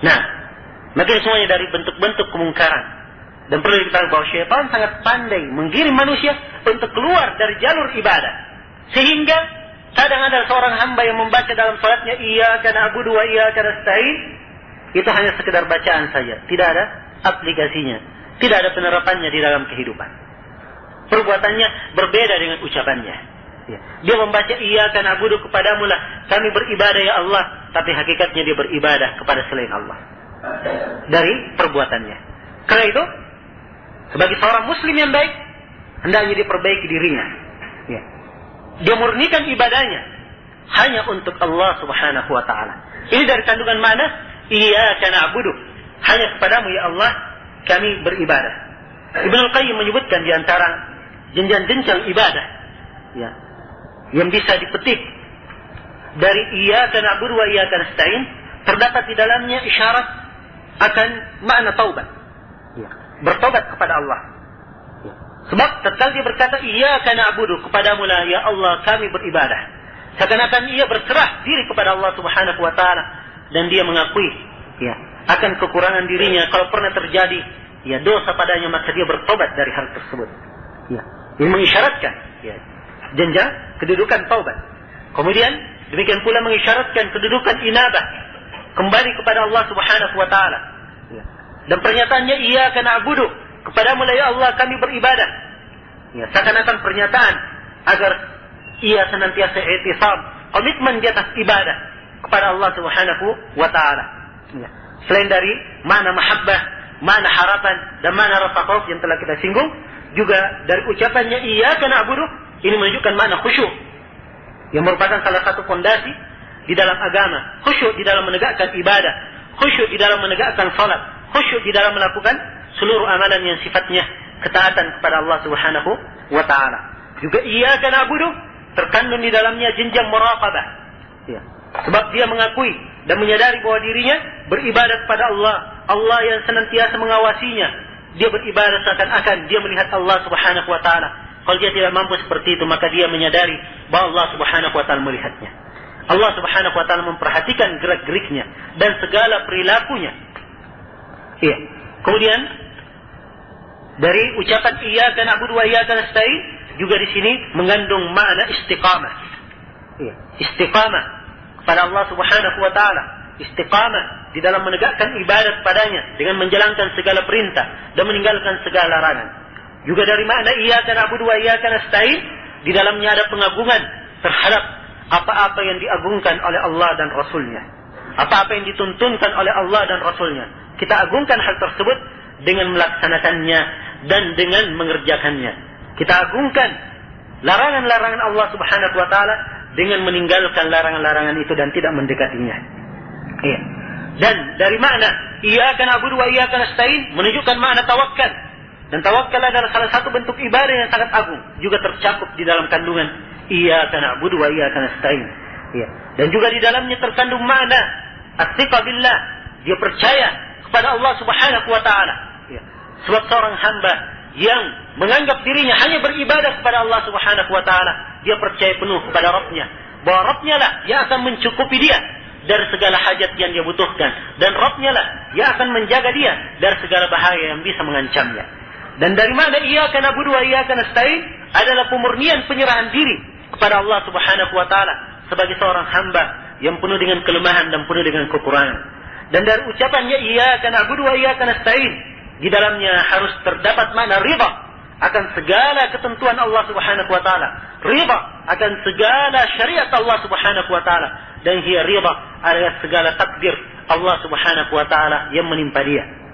Nah, maka semuanya dari bentuk-bentuk kemungkaran. Dan perlu diketahui bahwa syaitan sangat pandai menggiring manusia untuk keluar dari jalur ibadah. Sehingga kadang ada seorang hamba yang membaca dalam salatnya iyyaka na'budu wa iyyaka nasta'in, itu hanya sekedar bacaan saja, tidak ada aplikasinya, tidak ada penerapannya di dalam kehidupan. Perbuatannya berbeda dengan ucapannya. Dia membaca iyyaka na'budu, kepadamu lah kami beribadah ya Allah, tapi hakikatnya dia beribadah kepada selain Allah dari perbuatannya. Karena itu sebagai seorang muslim yang baik, hendaknya dia perbaiki dirinya. Dia murnikan ibadahnya hanya untuk Allah Subhanahu wa Ta'ala. Ini dari kandungan mana? Iyyaka na'budu, hanya kepadamu ya Allah kami beribadah. Ibnu Qayyim menyebutkan di antara jenjang-jenjang ibadah yang bisa dipetik dari iyyaka na'budu wa iyyaka nasta'in, terdapat di dalamnya isyarat akan makna taubat. Bertobat kepada Allah. Sebab tatkala dia berkata iyyaka na'budu, kepadamu lah ya Allah kami beribadah, seakan-akan ia berserah diri kepada Allah Subhanahu wa Ta'ala, dan dia mengakui akan kekurangan dirinya. Kalau pernah terjadi dosa padanya, maka dia bertobat dari hal tersebut. Ini mengisyaratkan jenjang kedudukan taubat. Kemudian demikian pula mengisyaratkan kedudukan inabah, kembali kepada Allah Subhanahu wa Ta'ala. Dan pernyataannya iyyaka na'budu, kepadamu lah ya Allah kami beribadah. Seakan-akan pernyataan agar ia senantiasa i'tisab, komitmen di atas ibadah kepada Allah Subhanahu wa Ta'ala. Selain dari makna mahabbah, makna harapan, dan makna rasa khauf yang telah kita singgung, juga dari ucapannya iyyaka na'budu ini menunjukkan makna khusyuk, yang merupakan salah satu fondasi di dalam agama. Khusyuk di dalam menegakkan ibadah, khusyuk di dalam menegakkan salat, khusyuk di dalam melakukan seluruh amalan yang sifatnya ketaatan kepada Allah Subhanahu wa taala. Juga iyyaka na'budu terkandung di dalamnya jenjang muraqabah. Ya. Sebab dia mengakui dan menyadari bahwa dirinya beribadah kepada Allah, Allah yang senantiasa mengawasinya. Dia beribadah seakan-akan dia melihat Allah Subhanahu wa taala. Kalau dia tidak mampu seperti itu, maka dia menyadari bahwa Allah Subhanahu wa taala melihatnya. Allah Subhanahu wa taala memperhatikan gerak-geriknya dan segala perilakunya. Iya. Kemudian dari ucapan iyyaka na'budu wa iyyaka nasta'in juga di sini mengandung makna istiqamah. Iya. Istiqamah kepada Allah Subhanahu wa taala. Istiqamah di dalam menegakkan ibadat padanya dengan menjalankan segala perintah dan meninggalkan segala larangan. Juga dari makna iyyaka na'budu wa iyyaka nasta'in di dalamnya ada pengagungan terhadap apa-apa yang diagungkan oleh Allah dan Rasul-Nya. Apa-apa yang dituntunkan oleh Allah dan Rasul-Nya. Kita agungkan hal tersebut dengan melaksanakannya dan dengan mengerjakannya. Kita agungkan larangan-larangan Allah Subhanahu wa taala dengan meninggalkan larangan-larangan itu dan tidak mendekatinya. Iya. Dan dari makna iyyaka na'budu wa iyyaka nasta'in menunjukkan makna tawakal. Dan tawakal adalah salah satu bentuk ibadah yang sangat agung, juga tercakup di dalam kandungan iyyaka na'budu wa iyyaka nasta'in. Iya. Dan juga di dalamnya terkandung makna at-thiqa billah, dia percaya kepada Allah Subhanahu wa taala. Iya. Sebab seorang hamba yang menganggap dirinya hanya beribadah kepada Allah Subhanahu wa taala, dia percaya penuh kepada Rabb-Nya, bahwa Rabb-Nya lah yang akan mencukupi dia dari segala hajat yang dia butuhkan, dan Rabb-Nya lah yang akan menjaga dia dari segala bahaya yang bisa mengancamnya. Dan dari mana iyyaka na'budu wa iyyaka nasta'in adalah pemurnian penyerahan diri kepada Allah Subhanahu wa taala sebagai seorang hamba yang penuh dengan kelemahan dan penuh dengan kekurangan. Dan dari ucapannya iyyaka na'budu wa iyyaka nasta'in di dalamnya harus terdapat makna ridha akan segala ketentuan Allah Subhanahu wa taala, ridha akan segala syariat Allah Subhanahu wa taala, dan dia ridha atas segala takdir Allah Subhanahu wa taala yang menimpa dia.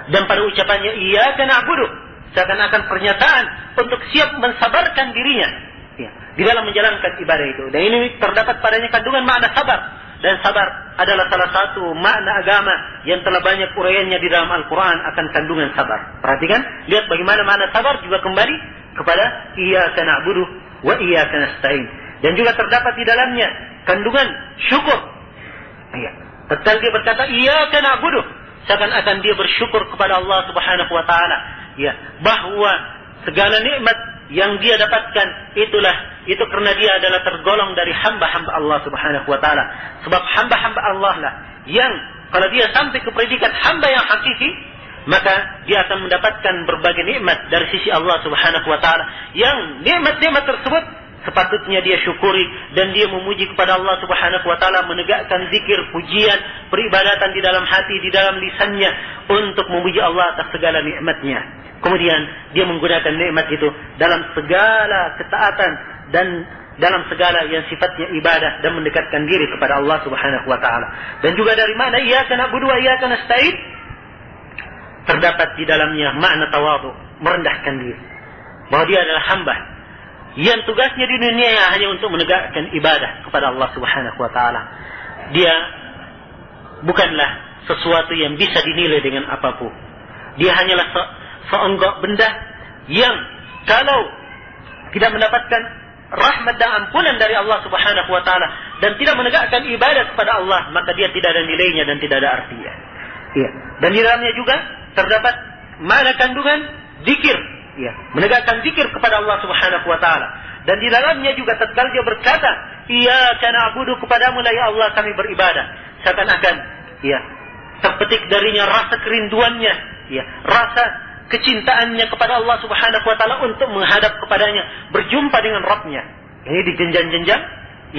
Dan pada ucapannya iyyaka na'budu seakan-akan pernyataan untuk siap mensabarkan dirinya ya, di dalam menjalankan ibadah itu. Dan ini terdapat padanya kandungan makna sabar. Dan sabar adalah salah satu makna agama yang telah banyak uraiannya di dalam Al-Quran akan kandungan sabar. Perhatikan, lihat bagaimana makna sabar juga kembali kepada iyyaka na'budu wa iyyaka nasta'in. Dan juga terdapat di dalamnya kandungan syukur. Ya. Tatkala dia berkata iyyaka na'budu, seakan-akan dia bersyukur kepada Allah Subhanahu wa taala, ya, bahwa segala nikmat yang dia dapatkan itu karena dia adalah tergolong dari hamba-hamba Allah Subhanahu wa taala. Sebab hamba-hamba Allah lah yang kalau dia sampai ke predikat hamba yang hakiki, maka dia akan mendapatkan berbagai nikmat dari sisi Allah Subhanahu wa taala, yang nikmat-nikmat tersebut sepatutnya dia syukuri dan dia memuji kepada Allah Subhanahu wa taala, menegakkan zikir, pujian, peribadatan di dalam hati, di dalam lisannya untuk memuji Allah atas segala nikmatnya. Kemudian dia menggunakan nikmat itu dalam segala ketaatan dan dalam segala yang sifatnya ibadah dan mendekatkan diri kepada Allah Subhanahu wa taala. Dan juga dari makna iyyaka na'budu wa iyyaka nasta'in terdapat di dalamnya makna tawadhu, merendahkan diri. Bahwa dia adalah hamba yang tugasnya di dunia hanya untuk menegakkan ibadah kepada Allah Subhanahu wa taala. Dia bukanlah sesuatu yang bisa dinilai dengan apapun. Dia hanyalah seonggok benda yang kalau tidak mendapatkan rahmat dan ampunan dari Allah Subhanahu wa taala dan tidak menegakkan ibadah kepada Allah, maka dia tidak ada nilainya dan tidak ada artinya. Iya. Dan di dalamnya juga terdapat makna kandungan zikir, ya, menegakkan zikir kepada Allah Subhanahu wa taala. Dan di dalamnya juga tatkala dia berkata, iyyaka na'budu, kepadamu lah ya Allah kami beribadah, seakan-akan ya terpetik darinya rasa kerinduannya, ya, rasa kecintaannya kepada Allah Subhanahu wa taala untuk menghadap kepadanya, berjumpa dengan Rabb-Nya. Ini di jenjang-jenjang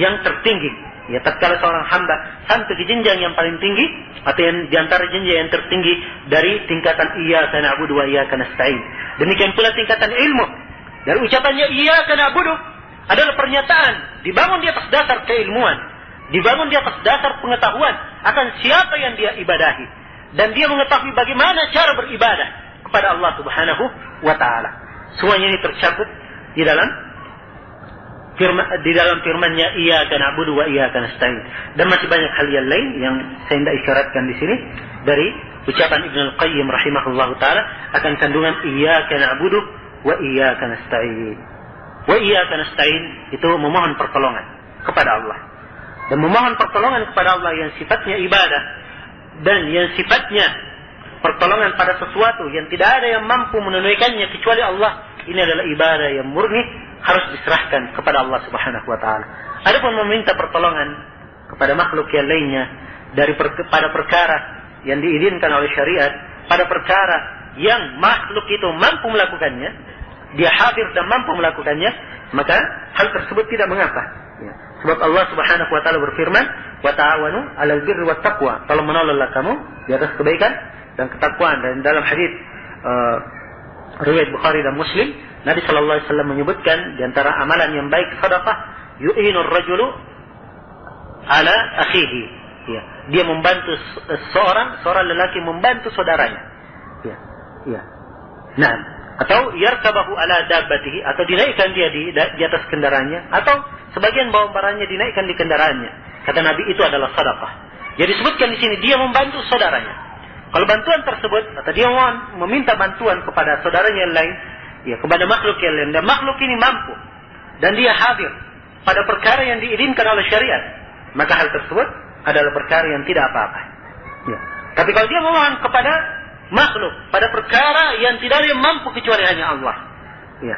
yang tertinggi. Ya, tatkala seorang hamba sampai ke jenjang yang paling tinggi atau yang di antara jenjang yang tertinggi dari tingkatan iyyaka na'budu wa iyyaka nasta'in. Demikian pula tingkatan ilmu. Dari ucapannya iyyaka na'budu adalah pernyataan dibangun di atas dasar keilmuan, dibangun di atas dasar pengetahuan akan siapa yang dia ibadahi, dan dia mengetahui bagaimana cara beribadah kepada Allah Subhanahu wa taala. Semuanya ini tercakup di dalam firman-Nya iyyaka na'budu wa iyyaka nasta'in. Dan masih banyak hal yang lain yang saya tidak isyaratkan di sini dari ucapan Ibnu Al-Qayyim rahimahullahu taala akan kandungan iyyaka na'budu wa iyyaka nasta'in. Wa iyyaka nasta'in itu memohon pertolongan kepada Allah. Dan memohon pertolongan kepada Allah yang sifatnya ibadah dan yang sifatnya pertolongan pada sesuatu yang tidak ada yang mampu menunaikannya kecuali Allah, ini adalah ibadah yang murni, harus diserahkan kepada Allah Subhanahu wa taala. Adapun meminta pertolongan kepada makhluk yang lainnya pada perkara yang diizinkan oleh syariat, pada perkara yang makhluk itu mampu melakukannya, dia hadir dan mampu melakukannya, maka hal tersebut tidak mengapa. Ya. Sebab Allah Subhanahu wa taala berfirman, "Wa ta'awanu 'alal birri wat taqwa." Tolong menolonglah kamu di atas kebaikan dan ketakwaan. Dan dalam hadis riwayat Bukhari dan Muslim, Nabi sallallahu alaihi wasallam menyebutkan di antara amalan yang baik sedekah, yu'inur rajulu ala akhihi. Ya, dia membantu seorang lelaki membantu saudaranya. Ya. Ya. Nah, atau yarkabahu ala dabbatihi, atau dinaikkan dia di atas kendaraannya, atau sebagian bawa barangnya dinaikkan di kendaraannya. Kata Nabi, itu adalah sedekah. Jadi disebutkan di sini dia membantu saudaranya. Kalau bantuan tersebut atau dia meminta bantuan kepada saudaranya yang lain, ya kepada makhluk yang lain, dan makhluk ini mampu dan dia hadir pada perkara yang diizinkan oleh syariat, maka hal tersebut adalah perkara yang tidak apa-apa. Ya. Tapi kalau dia memohon kepada makhluk pada perkara yang tidak ada yang mampu kecuali hanya Allah, ya,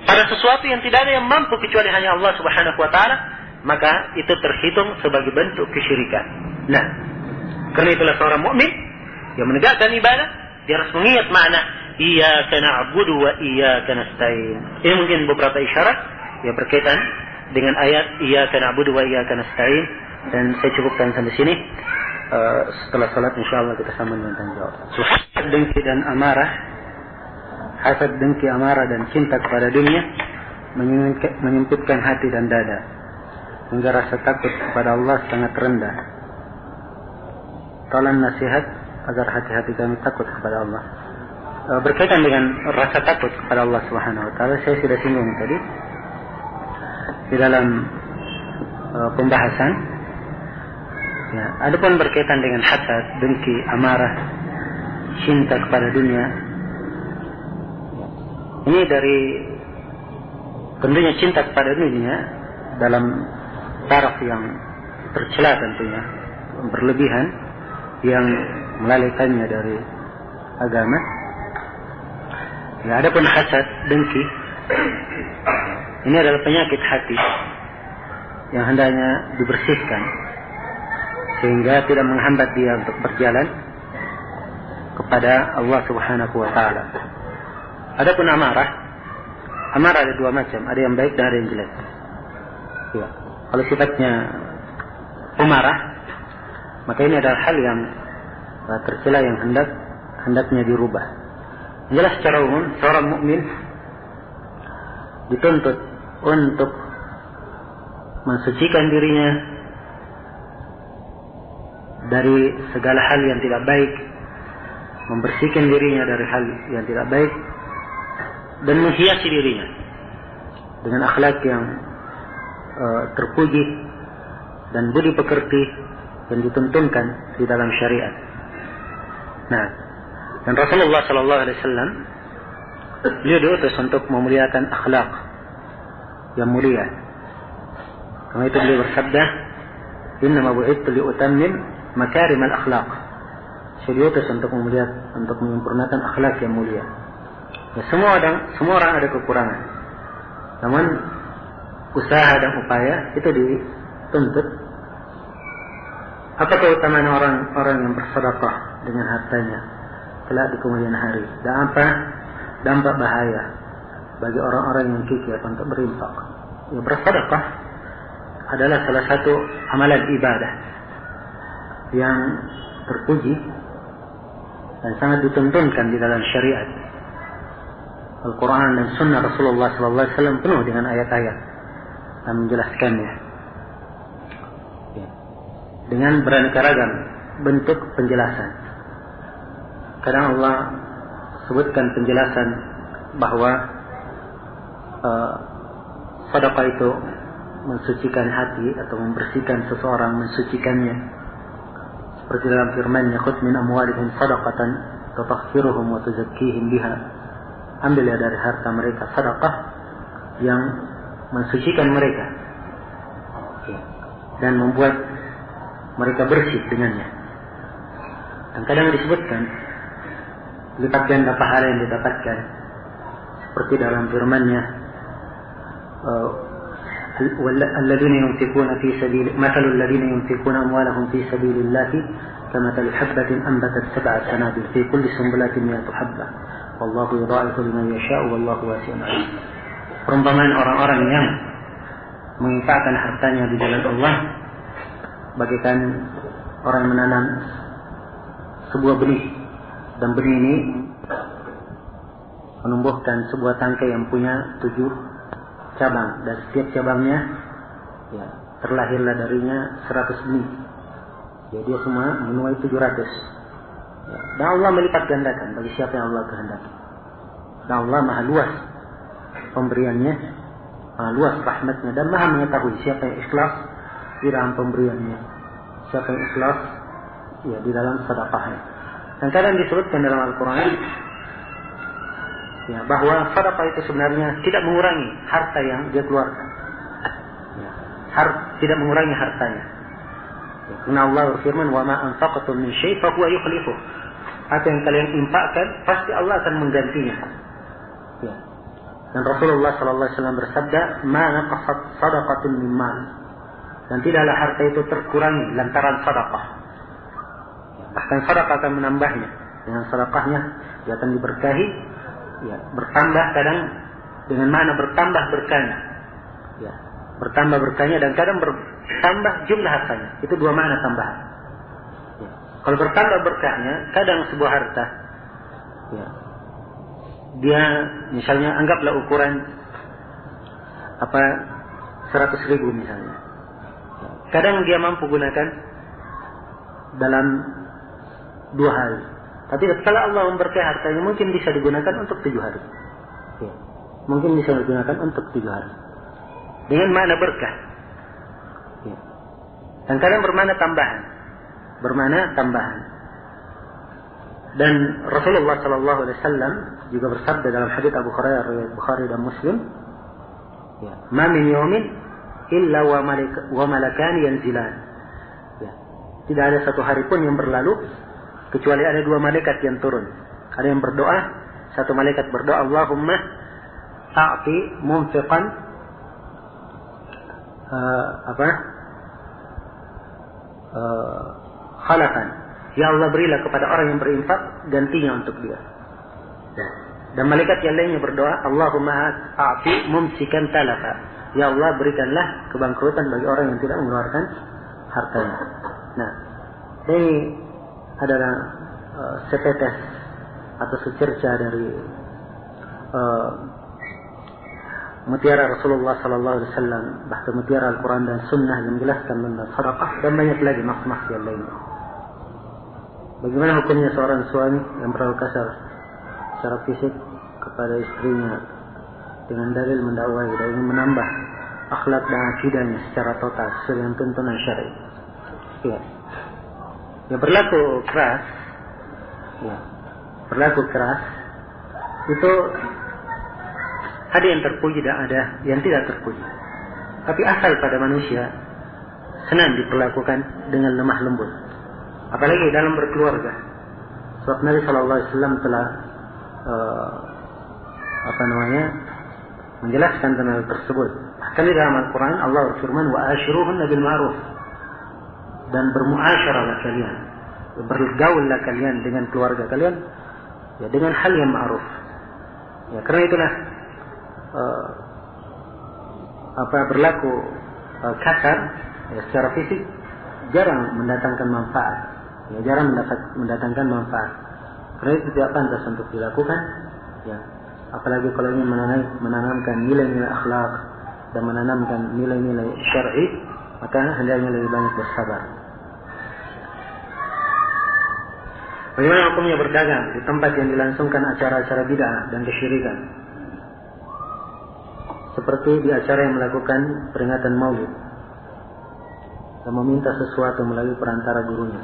pada sesuatu yang tidak ada yang mampu kecuali hanya Allah Subhanahu wa taala, maka itu terhitung sebagai bentuk kesyirikan. Nah, karena itulah seorang mukmin yang menegakkan ibadah, dia harus mengingat makna iyyaka na'budu wa iyyaka nasta'in. Ini mungkin beberapa isyarat yang berkaitan dengan ayat iyyaka na'budu wa iyyaka nasta'in, dan saya cukupkan sampai sini. Setelah salat insyaallah kita sambung dengan tanya jawab. Hasad, dengki dan amarah. Hasad, dengki, amarah dan cinta kepada dunia menyempitkan hati dan dada, hingga rasa takut kepada Allah sangat rendah. Tolong nasihat agar hati-hati kami takut kepada Allah. Berkaitan dengan rasa takut kepada Allah Subhanahu wa taala, saya sudah singgung tadi di dalam pembahasan. Ya, adapun berkaitan dengan hasad, dengki, amarah, cinta kepada dunia, ini dari tentunya cinta kepada dunia dalam taraf yang tercela tentunya, berlebihan, yang melalaikannya dari agama. Ya, adapun hasad, dengki, ini adalah penyakit hati yang hendaknya dibersihkan sehingga tidak menghambat dia untuk berjalan kepada Allah Subhanahu wa taala. Adapun amarah ada dua macam, ada yang baik dan ada yang jelek. Ya. Kalau sifatnya pemarah, maka ini adalah hal yang tercela yang hendaknya dirubah. Jelas secara umum seorang mukmin dituntut untuk mensucikan dirinya dari segala hal yang tidak baik, membersihkan dirinya dari hal yang tidak baik, dan menghiasi dirinya dengan akhlak yang terpuji dan budi pekerti yang dituntunkan di dalam syariat. Nah, dan Rasulullah Sallallahu Alaihi Wasallam beliau diutus untuk memuliakan akhlak yang mulia. Karena itu beliau bersabda, "Innama bu'ithtu liutammim makarimal akhlaq." Saya diutus untuk menyempurnakan akhlak yang mulia. Ya, semua orang ada kekurangan. Namun usaha dan upaya itu dituntut. Apa keutamaan orang yang bersedekah dengan hartanya kelak di kemudian hari? Dan apa dampak bahaya bagi orang-orang yang kikir untuk berinfak? Ya, bersedekah adalah salah satu amalan ibadah yang terpuji dan sangat dituntunkan di dalam syariat. Al-Quran dan Sunnah Rasulullah SAW penuh dengan ayat-ayat yang menjelaskannya dengan beraneka ragam bentuk penjelasan. Kadang Allah sebutkan penjelasan bahwa sedekah itu mensucikan hati atau membersihkan seseorang, mensucikannya seperti dalam firman-Nya, "Khudh min amwalihim shadaqatan tutahhiruhum wa tuzakkihim biha." Ambil ya dari harta mereka sedekah yang mensucikan mereka dan membuat mereka bersih dengannya. Dan kadang disebutkan lipat ganda pahala yang didapatkan, seperti dalam firman-Nya, "Alladzina yunfiquna fi sabil mathalul ladzina yunfiquna amwalahum fi sabilillah kamathali habatin anbatat sab'a sanabil fi kulli sunbulatin mi'atu habbah wallahu yudha'ifu liman yasha'u wallahu wasi'un 'alim." Perumpamaan orang-orang yang menginfakkan hartanya di jalan Allah bagaikan orang yang menanam sebuah benih, dan benih ini menumbuhkan sebuah tangkai yang punya 7 cabang, dan setiap cabangnya terlahirlah darinya 100 benih. Jadi dia semua menuai 700. Dan Allah melipat gandakan bagi siapa yang Allah kehendaki. Dan Allah maha luas pemberiannya, maha luas rahmatnya, dan maha mengetahui siapa yang ikhlas di dalam pemberiannya, siapa yang ikhlas di dalam sedekahnya. Dan kadang disebutkan dalam Al-Quran bahwa sedekah itu sebenarnya tidak mengurangi harta yang dia keluarkan, tidak mengurangi hartanya. Karena Allah berfirman, "Wa ma anfaqtum min syai' fa huwa yukhlifuh." Apa yang kalian infakkan pasti Allah akan menggantinya. Dan Rasulullah sallallahu alaihi wasallam bersabda, "Ma naqasat shadaqatun min mal." Dan tidaklah harta itu terkurangi lantaran sedekah. Bahkan sedekah akan menambahnya. Dengan sedekahnya dia akan diberkahi, bertambah, kadang dengan makna bertambah berkahnya. Bertambah berkahnya, dan kadang bertambah jumlah hartanya. Itu 2 makna tambahan. Kalau bertambah berkahnya, kadang sebuah harta dia misalnya anggaplah ukuran 100.000 misalnya. Kadang dia mampu gunakan dalam 2 hari. Tapi kalau Allah memberkahi hartanya, mungkin bisa digunakan untuk 7 hari. Mungkin bisa digunakan untuk 7 hari. Dengan makna berkah. Dan kadang bermakna tambahan. Dan Rasulullah sallallahu alaihi wasallam juga bersabda dalam hadits Abu Hurairah riwayat Bukhari dan Muslim, "Ma min yawmin illa wa malakani yanzilan." Tidak ada satu hari pun yang berlalu kecuali ada 2 malaikat yang turun. Ada yang berdoa, satu malaikat berdoa, "Allahumma a'ti munfiqan khalafan." Ya Allah, berilah kepada orang yang berinfak gantinya untuk dia. Dan malaikat yang lainnya berdoa, "Allahumma a'ti mumsikan talafa." Ya Allah, berikanlah kebangkrutan bagi orang yang tidak mengeluarkan hartanya. Nah, ini adalah setetes atau secerca dari mutiara Rasulullah sallallahu alaihi wasallam, bahkan mutiara Al-Quran dan Sunnah yang menjelaskan tentang sedekah, dan banyak lagi maksud yang lainnya. Bagaimana hukumnya seorang suami yang terlalu kasar secara fisik kepada istrinya dengan dalil mendakwai dan ingin menambah akhlak dan akidahnya secara total sesuai dengan tuntunan syar'i? Berlaku keras itu ada yang terpuji dan ada yang tidak terpuji. Tapi asal pada manusia senang diperlakukan dengan lemah lembut, apalagi dalam berkeluarga. Sebab Nabi sallallahu alaihi wasallam telah menjelaskan tentang hal tersebut. Bahkan di dalam Al-Quran Allah berfirman, "Wa ashiruhunna bil ma'ruf." Dan bermuasyarahlah kalian, bergaullah kalian dengan keluarga kalian dengan hal yang ma'ruf. Karena itulah berlaku kasar secara fisik jarang mendatangkan manfaat. Jarang mendatangkan manfaat. Karena itu tidak pantas untuk dilakukan. Apalagi kalau ingin menanamkan nilai-nilai akhlak dan menanamkan nilai-nilai syar'i, maka hendaknya lebih banyak bersabar. Bagaimana hukumnya berdagang di tempat yang dilangsungkan acara-acara bid'ah dan kesyirikan, seperti di acara yang melakukan peringatan Maulid dan meminta sesuatu melalui perantara gurunya?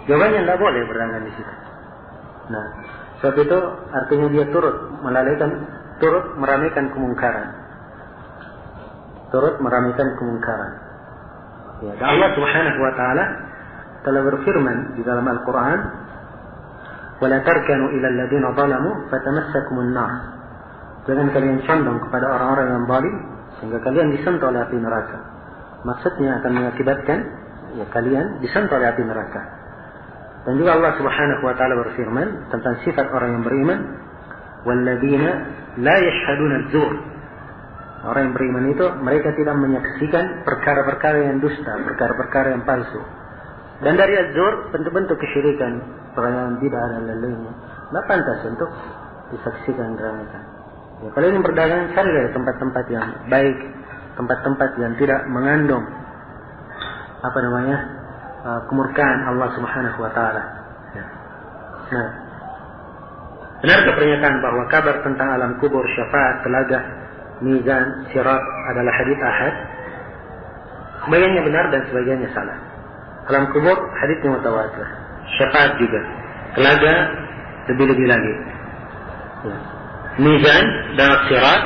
Jawabannya tidak boleh berdagang di situ. Nah, sebab itu artinya dia turut meramaikan kemungkaran. Turut meramaikan kemungkaran. Ya, dan Allah Subhanahu wa taala telah berfirman di dalam Al-Qur'an, "Wa la tarkanu ila alladziina zalamu fatamassakumun nar." Jangan kalian condong kepada orang-orang yang zalim sehingga kalian disentuh oleh api neraka. Maksudnya akan mengakibatkan kalian disentuh oleh api neraka. Dan juga Allah Subhanahu wa taala berfirman tentang sifat orang yang beriman, "Walladzina la yashhaduna az-zur." Orang yang beriman itu mereka tidak menyaksikan perkara-perkara yang dusta, perkara-perkara yang palsu. Dan dari az-zur bentuk-bentuk kesyirikan, perayaan tidak ada lainnya. Tidak pantas untuk disaksikan mereka. Ya, kalau ini berdagang, carilah tempat-tempat yang baik, tempat-tempat yang tidak mengandung kemurkaan Allah Subhanahu wa taala. Ya. Nah, benarkah pernyataan bahwa kabar tentang alam kubur, syafaat, telaga, mizan, sirat adalah hadits ahad? Sebagiannya benar dan sebagiannya salah. Alam kubur haditsnya mutawatir, syafaat juga, telaga lebih-lebih lagi. Ya. Mizan dan sirat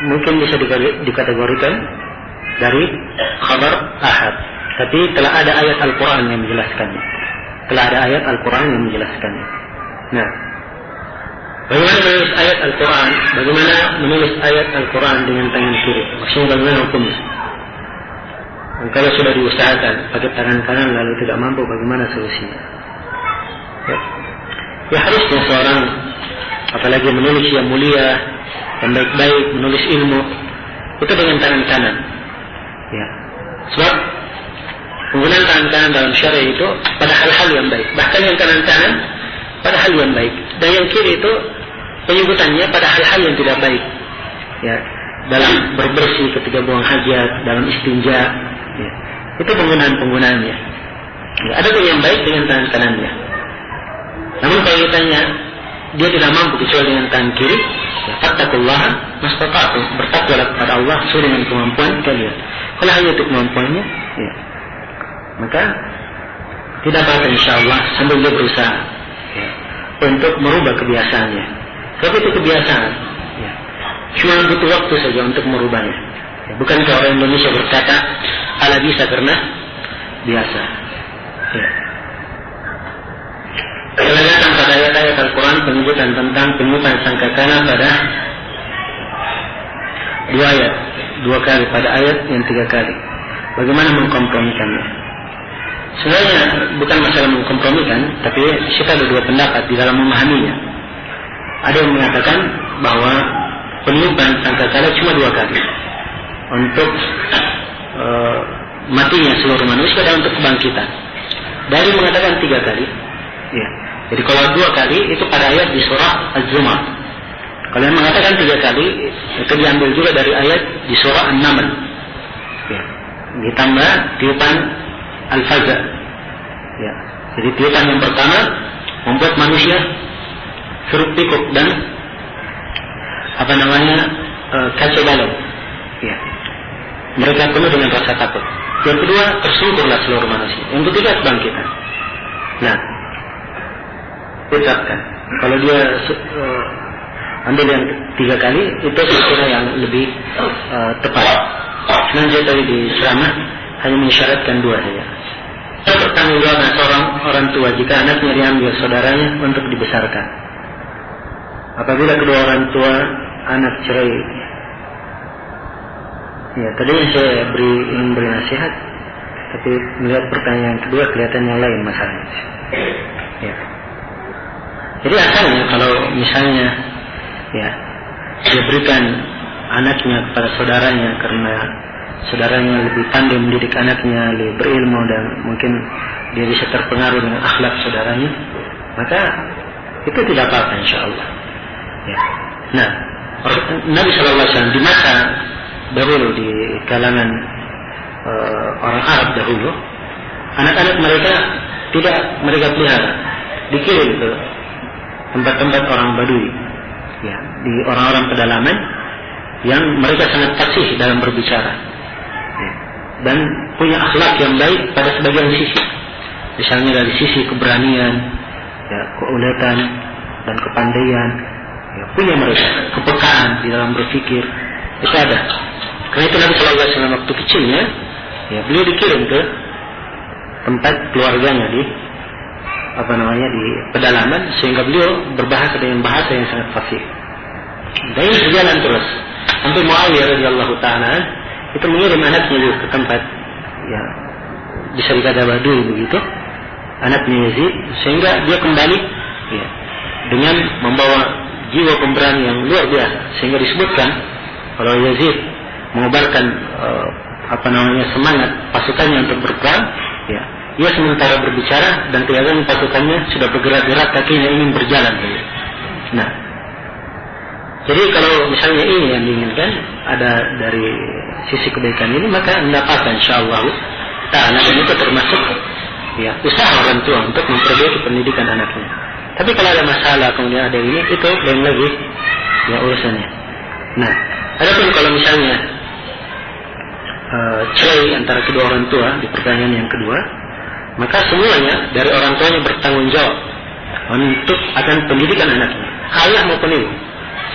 mungkin bisa dikategorikan dari khabar ahad. Tapi telah ada ayat Al-Quran yang menjelaskannya. Nah, bagaimana menulis ayat Al-Quran? Bagaimana menulis ayat Al-Quran dengan tangan kiri? Maksudnya bagaimana hukumnya? Dan kalau sudah diusahakan pakai tangan kanan lalu tidak mampu, bagaimana solusinya? Ya harusnya seorang, apalagi menulis yang mulia, yang baik-baik, menulis ilmu, itu dengan tangan kanan. Ya, sebab penggunaan tangan kanan dalam syariat itu pada hal-hal yang baik. Bahkan yang kanan-kanan pada hal yang baik. Dan yang kiri itu penyebutannya pada hal-hal yang tidak baik. Ya, dalam berbersih ketika buang hajat, dalam istinja. Ya, itu penggunaannya. Ya, ada pun yang baik dengan tangan kanannya. Namun kalau ditanya, dia tidak mampu kecuali dengan tangan kiri. Ya, fattaqullaha mastata'tum, bertakwalah kepada Allah sesuai dengan kemampuan kalian. Kalau hanya itu kemampuannya, ya, maka tidak apa-apa insyaallah sambil dia berusaha ya, untuk merubah kebiasaannya. Sebab itu kebiasaan ya, cuma butuh waktu saja untuk merubahnya ya, bukankah orang Indonesia berkata ala bisa karena biasa ya. Kalau datang pada ayat-ayat Al-Quran penyebutan tentang penyutan sangkakala pada 2 ayat, 2 kali pada ayat yang 3 kali, bagaimana mengkompromikannya? Sebenarnya bukan masalah mengkompromikan, tapi kita ada 2 pendapat di dalam memahaminya. Ada yang mengatakan bahwa peniupan sangkakala cuma 2 kali untuk matinya seluruh manusia dan untuk kebangkitan. Dari mengatakan 3 kali. Ya. Jadi kalau 2 kali itu pada ayat di surah Az-Zumar. Kalau yang mengatakan 3 kali itu diambil juga dari ayat di surah An-Naml. Ya. Ditambah tiupan Al-Fajr. Ya. Jadi tiupan yang pertama membuat manusia hiruk pikuk dan kacau balau. Ya. Mereka penuh dengan rasa takut. Yang kedua, tersungkurlah seluruh manusia. Yang ketiga, kebangkitan. Nah, ucapkan. Kalau dia ambil yang 3 kali, itu sekiranya yang lebih tepat. Nanti tadi di ceramah hanya mensyaratkan 2 saja. Bertanggungjawab seorang orang tua jika anaknya diambil saudaranya untuk dibesarkan. Apabila kedua orang tua anak cerai. Ya, tadi saya ingin beri nasihat, tapi melihat pertanyaan kedua kelihatan yang lain masalahnya. Ya. Jadi asalnya kalau misalnya ya dia berikan anaknya kepada saudaranya karena saudaranya lebih pandai mendidik anaknya, lebih berilmu dan mungkin dia bisa terpengaruh dengan akhlak saudaranya, maka itu tidak apa-apa insyaallah. Ya. Nah, Nabi SAW di masa dahulu di kalangan orang Arab dahulu, anak-anak mereka tidak mereka pelihara, dikirim ke tempat-tempat orang Badui, ya, di orang-orang pedalaman yang mereka sangat fasih dalam berbicara, ya, dan punya akhlak yang baik pada sebagian sisi. misalnya dari sisi keberanian, ya, keuletan dan kepandaian, ya, punya mereka kepekaan di dalam berpikir, itu ada. Karena itu Nabi Sallallahu Alaihi Wasallam waktu kecilnya, ya, beliau dikirim ke tempat keluarganya di di pedalaman, sehingga beliau berbahasa dengan bahasa yang sangat fasih. Dan ini berjalan terus sampai Muawiyah radhiyallahu taala itu mengirim anaknya juga ke tempat, ya, bisa dikata Badui begitu, anaknya Yazid, sehingga dia kembali, ya, dengan membawa jiwa pemberani yang luar biasa, sehingga disebutkan kalau Yazid mengobarkan semangat pasukannya untuk berperang, ya, ia sementara berbicara dan kelihatan pasukannya sudah bergerak-gerak, kakinya ingin berjalan. Nah, jadi kalau misalnya ini yang diinginkan ada dari sisi kebaikan ini, maka tidak apa-apa insyaallah ta'ala, dan itu termasuk, ya, usaha orang tua untuk memperbaiki pendidikan anaknya. Tapi kalau ada masalah kemudian ada ini, itu lain lagi, ya, urusannya. Nah, adapun kalau misalnya cerai antara kedua orang tua di pertanyaan yang kedua, maka semuanya dari orang tuanya bertanggung jawab untuk akan pendidikan anaknya, ayah maupun ibu,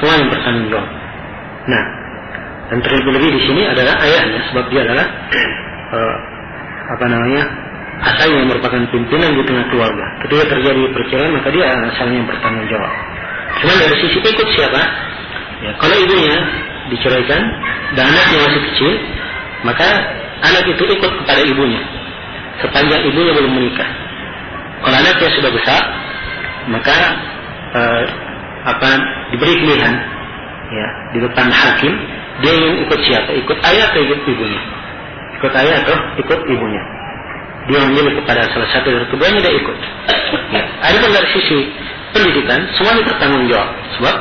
semua yang bertanggung jawab. Nah, dan terlebih-lebih di sini adalah ayahnya, sebab dia adalah asalnya merupakan pimpinan di tengah keluarga. Ketika terjadi perceraian, maka dia asalnya yang bertanggung jawab. Cuma dari sisi ikut siapa? Ya, kalau ibunya diceraikan dan anaknya masih kecil, maka anak itu ikut kepada ibunya sepanjang ibunya belum menikah. Kalau anaknya sudah besar, maka diberi pilihan, ya, di depan hakim, dia ingin ikut siapa? Ikut ayah atau ikut ibunya? Ikut ayah atau ikut ibunya? Dia memilih kepada salah satu dari keduanya, dia ikut. Ya. Adapun dari sisi pendidikan, semuanya bertanggung jawab, sebab,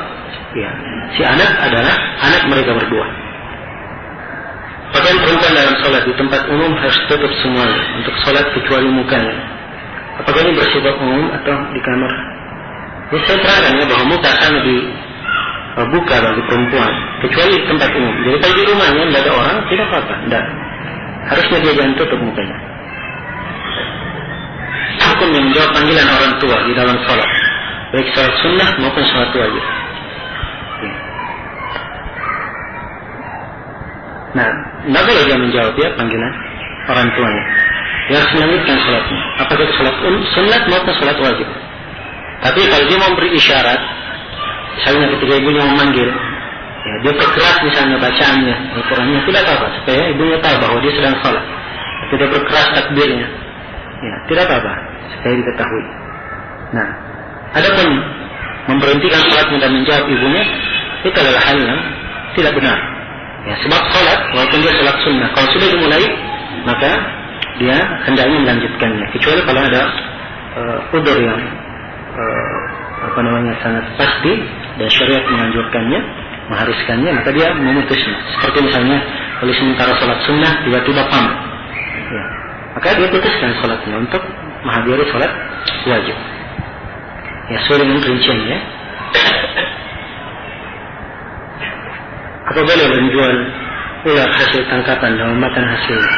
ya, si anak adalah anak mereka berdua. Pakaian perempuan dalam sholat di tempat umum harus tutup semuanya untuk sholat kecuali mukanya. Apakah ini bersifat umum atau di kamar? Ini saya terangkan, ya, bahwa muka sana dibuka bagi perempuan kecuali di tempat umum. Jadi kalau di rumahnya tidak ada orang, tidak apa-apa, tidak. Harusnya dia jangan tutup mukanya. Hukum yang menjawab panggilan orang tua di dalam sholat, baik sholat sunnah maupun sholat wajib. Nah, tidak boleh dia menjawab, ya, panggilan orang tuanya. Dia harus melanjutkan sholatnya, apakah itu sholat sunnah maupun sholat wajib. Tapi kalau dia mau beri isyarat, misalnya ketika ibunya memanggil, ya, dia perkeras misalnya bacaannya, Al-Qurannya, tidak apa-apa, supaya ibunya tahu bahwa dia sedang sholat. Tidak berkeras takbirnya, ya, tidak apa-apa, supaya diketahui. Nah, adapun memberhentikan sholatnya dan menjawab ibunya, itu adalah hal yang tidak benar. Ya, sebab sholat, walaupun dia sholat sunnah, kalau sudah dimulai, maka dia hendaknya melanjutkannya. Kecuali kalau ada udzur yang sangat pasti dan syariat menganjurkannya, mengharuskannya, maka dia memutusnya. Seperti misalnya kalau sementara sholat sunnah tiba-tiba pam, ya, maka dia putuskan sholatnya untuk menghadiri sholat wajib. Ya, sesuai dengan rinciannya. Apa boleh menjual ular hasil tangkapan dan memakan hasilnya?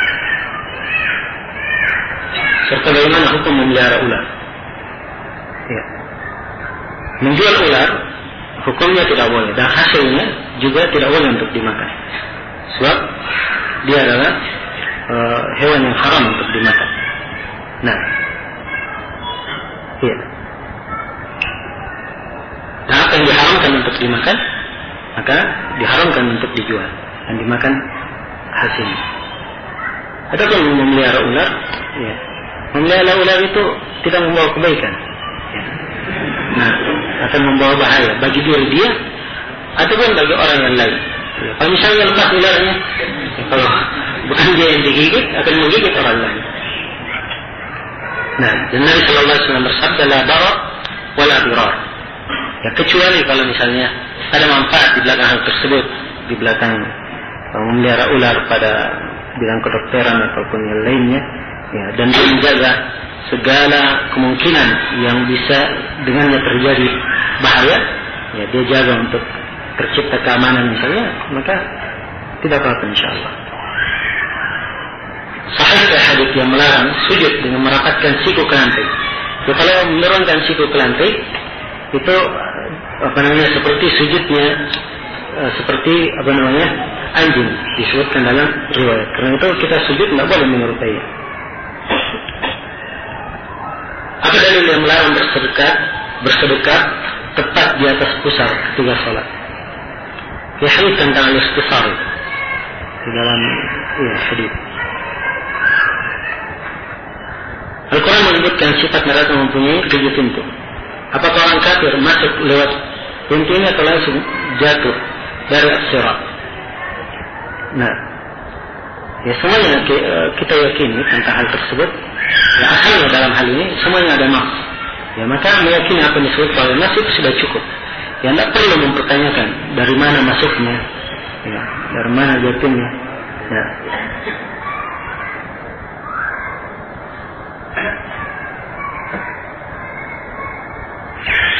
Serta bagaimana hukum memelihara ular? Ya. Menjual ular hukumnya tidak boleh dan hasilnya juga tidak boleh untuk dimakan. Sebab dia adalah hewan yang haram untuk dimakan. Nah, ya. Dan apa yang diharamkan untuk dimakan, maka diharamkan untuk dijual dan dimakan hasilnya. Adapun memelihara ular, ya, memelihara ular itu tidak membawa kebaikan, ya. Nah, akan membawa bahaya bagi diri dia ataupun bagi orang yang lain. Ya, kalau misalnya lepas ularnya, ya, kalau bukan dia yang digigit, akan menggigit orang lain. Nah, dan Nabi Sallallahu Alaihi Wasallam bersabda, la darar wala dirar. Ya, kecuali kalau misalnya ada manfaat di belakang hal tersebut, di belakang memelihara ular pada bidang kedokteran ataupun yang lainnya, ya, dan dia menjaga segala kemungkinan yang bisa dengannya terjadi bahaya, ya, dia jaga untuk tercipta keamanan misalnya, maka tidak apa-apa insyaallah. sahih hadis yang melarang sujud dengan merapatkan siku ke lantai. Jadi kalau menurunkan siku ke lantai itu seperti sujudnya seperti anjing, disebutkan dalam riwayat. Karena itu kita sujud tidak boleh menyerupainya. Apa dalil yang melarang bersedekah tepat di atas pusar ketika salat? Ya, hadis tentang al-istisar di dalam hadis. Al-Quran menyebutkan sifat neraka mempunyai 7 pintu. Apakah orang kafir masuk lewat pintu ini atau langsung jatuh dari as-sirat? Nah, ya semuanya kita yakini tentang hal tersebut. Ya, asalnya dalam hal ini semuanya ada nas. Ya, maka meyakini apa yang disebut oleh nas itu sudah cukup. Ya, tidak perlu mempertanyakan dari mana masuknya, ya, dari mana jatuhnya. Ya.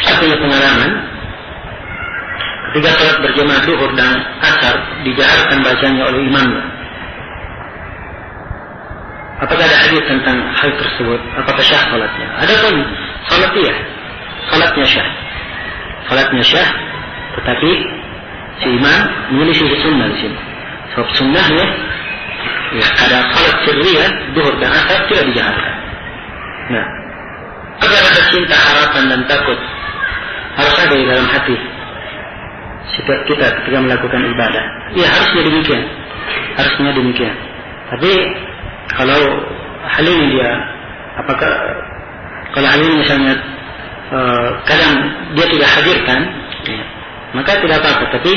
Saya punya pengalaman ketika salat berjamaah zuhur dan asar dijaharkan bacanya oleh imamnya. Apakah ada hadis tentang hal tersebut? Apakah syah salatnya? Adapun salat salatnya syah, tetapi si imam menyelisih sunnah di sini. Sebab sunnahnya ada salat sirriyah zuhur dan asar tidak dijaharkan. Nah, agar ada cinta, harapan dan takut harus ada di dalam hati setiap kita ketika melakukan ibadah. Ya, harusnya demikian. Tapi kalau hal ini kalau hal ini misalnya kadang dia tidak hadirkan, ya, maka tidak apa-apa. Tapi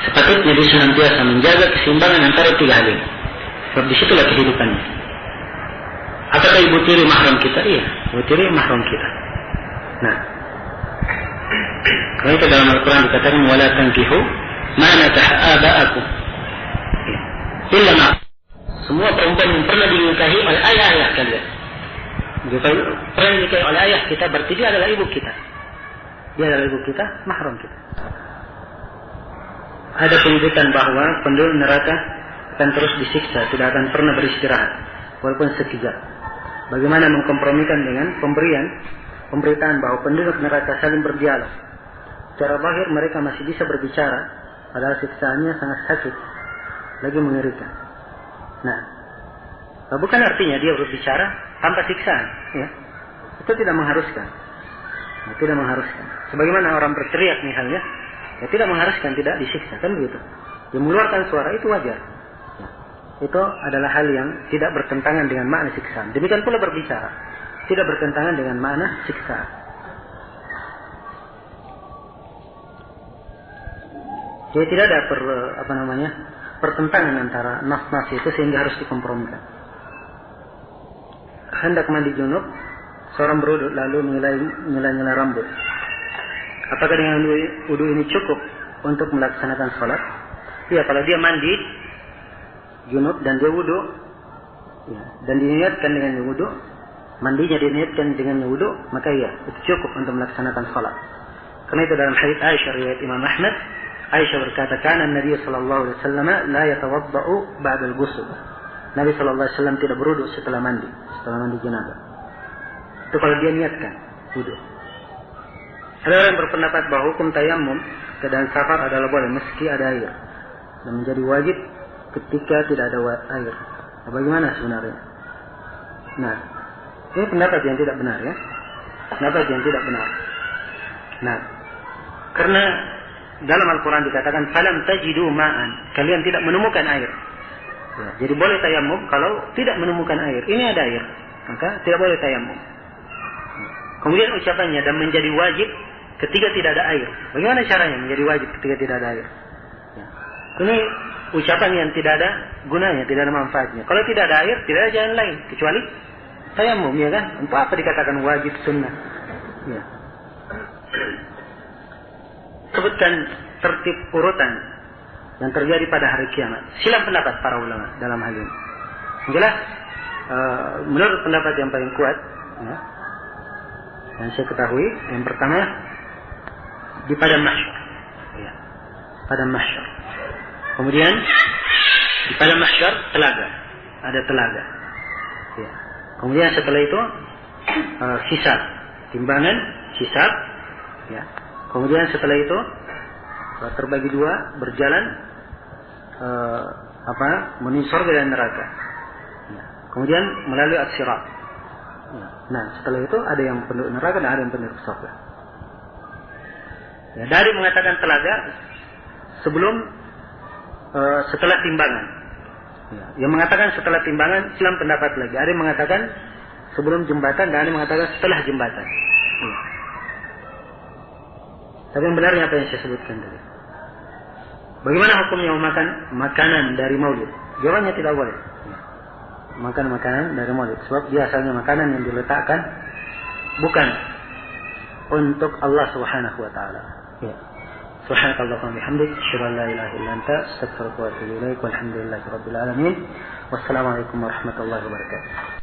sepatutnya dia senantiasa menjaga keseimbangan antara 3 hal ini. Sebab disitulah kehidupannya. Apakah ibu tiri mahram kita? Iya, ibu tiri mahram kita. Nah, kalau itu dalam Al-Quran dikatakan wala tankihu ma nakah aba'akum illa ma. Semua perempuan yang pernah dinikahi oleh ayah kalian. Jika pernah dinikahi oleh ayah kita, berarti dia adalah ibu kita. Dia adalah ibu kita, mahram kita. Ada penyebutan bahwa penduduk neraka akan terus disiksa, tidak akan pernah beristirahat, walaupun sekejap. Bagaimana mengkompromikan dengan pemberitaan bahwa penduduk neraka saling berdialog. Secara zahir mereka masih bisa berbicara, padahal siksaannya sangat sakit, lagi mengerikan. Nah, bukan artinya dia berbicara tanpa siksaan, ya. Itu tidak mengharuskan. Tidak mengharuskan. Sebagaimana orang berteriak misalnya, ya tidak mengharuskan tidak disiksa, kan begitu. Dia mengeluarkan suara itu wajar. Ya. Itu adalah hal yang tidak bertentangan dengan makna siksaan. Demikian pula berbicara tidak bertentangan dengan makna siksaan. Jadi tidak ada pertentangan antara nas-nas itu sehingga harus dikompromikan. Hendak mandi junub, seorang berwudu lalu nyela rambut. Apakah dengan wudu ini cukup untuk melaksanakan salat? Iya, kalau dia mandi junub dan dia wudu, ya, dan diniatkan dengan wudu, mandinya diniatkan dengan wudu, maka iya, itu cukup untuk melaksanakan salat. Karena itu dalam hadits Aisyah riwayat Imam Ahmad, Aisyah berkata, "Kana Nabi sallallahu alaihi wasallam la yatawaddau ba'da al-ghusl." Nabi sallallahu alaihi wasallam tidak berwudu setelah mandi janabah. Itu kalau dia niatkan wudu. Ada orang yang berpendapat bahwa hukum tayammum keadaan safar adalah boleh meski ada air, dan menjadi wajib ketika tidak ada air. Nah, bagaimana sebenarnya? Nah, ini pendapat yang tidak benar, ya. Pendapat yang tidak benar. Nah, karena dalam Al-Quran dikatakan falam tajidu ma'an, kalian tidak menemukan air. Ya, jadi boleh tayammum kalau tidak menemukan air. Ini ada air, maka tidak boleh tayammum. Kemudian ucapannya dan menjadi wajib ketika tidak ada air. Bagaimana caranya menjadi wajib ketika tidak ada air? Ya. Ini ucapan yang tidak ada gunanya, tidak ada manfaatnya. Kalau tidak ada air, tidak ada jalan lain kecuali tayammum, ya kan? Untuk apa dikatakan wajib sunnah? Ya. Sebutkan tertib urutan yang terjadi pada hari kiamat. Silang pendapat para ulama dalam hal ini. Jelas, menurut pendapat yang paling kuat, ya, yang saya ketahui, yang pertama di padang mahsyar, ya, padang mahsyar. Kemudian di padang mahsyar ada telaga. Kemudian setelah itu hisab, timbangan, hisab, ya. Kemudian setelah itu terbagi dua, berjalan menuju surga dan neraka. Ya. Kemudian melalui as-sirat. Ya. Nah, setelah itu ada yang penduduk neraka dan ada yang penduduk surga. Ya, dari mengatakan telaga sebelum setelah timbangan. Ya. Yang mengatakan setelah timbangan Islam pendapat lagi. Ada yang mengatakan sebelum jembatan dan ada yang mengatakan setelah jembatan. Ya. Tapi yang benarnya apa yang saya sebutkan tadi. Bagaimana hukumnya memakan makanan dari maulid? Jawabannya tidak boleh. Ya. Makan makanan dari maulid. Sebab dia asalnya makanan yang diletakkan bukan untuk Allah Subhanahu wa taala. Ya. Subhanakallahumma bihamdik, asyhadu an la ilaha illa anta, astaghfiruka wa atubu ilaik. Walhamdulillahirabbil alamin. Wassalamualaikum warahmatullahi wabarakatuh.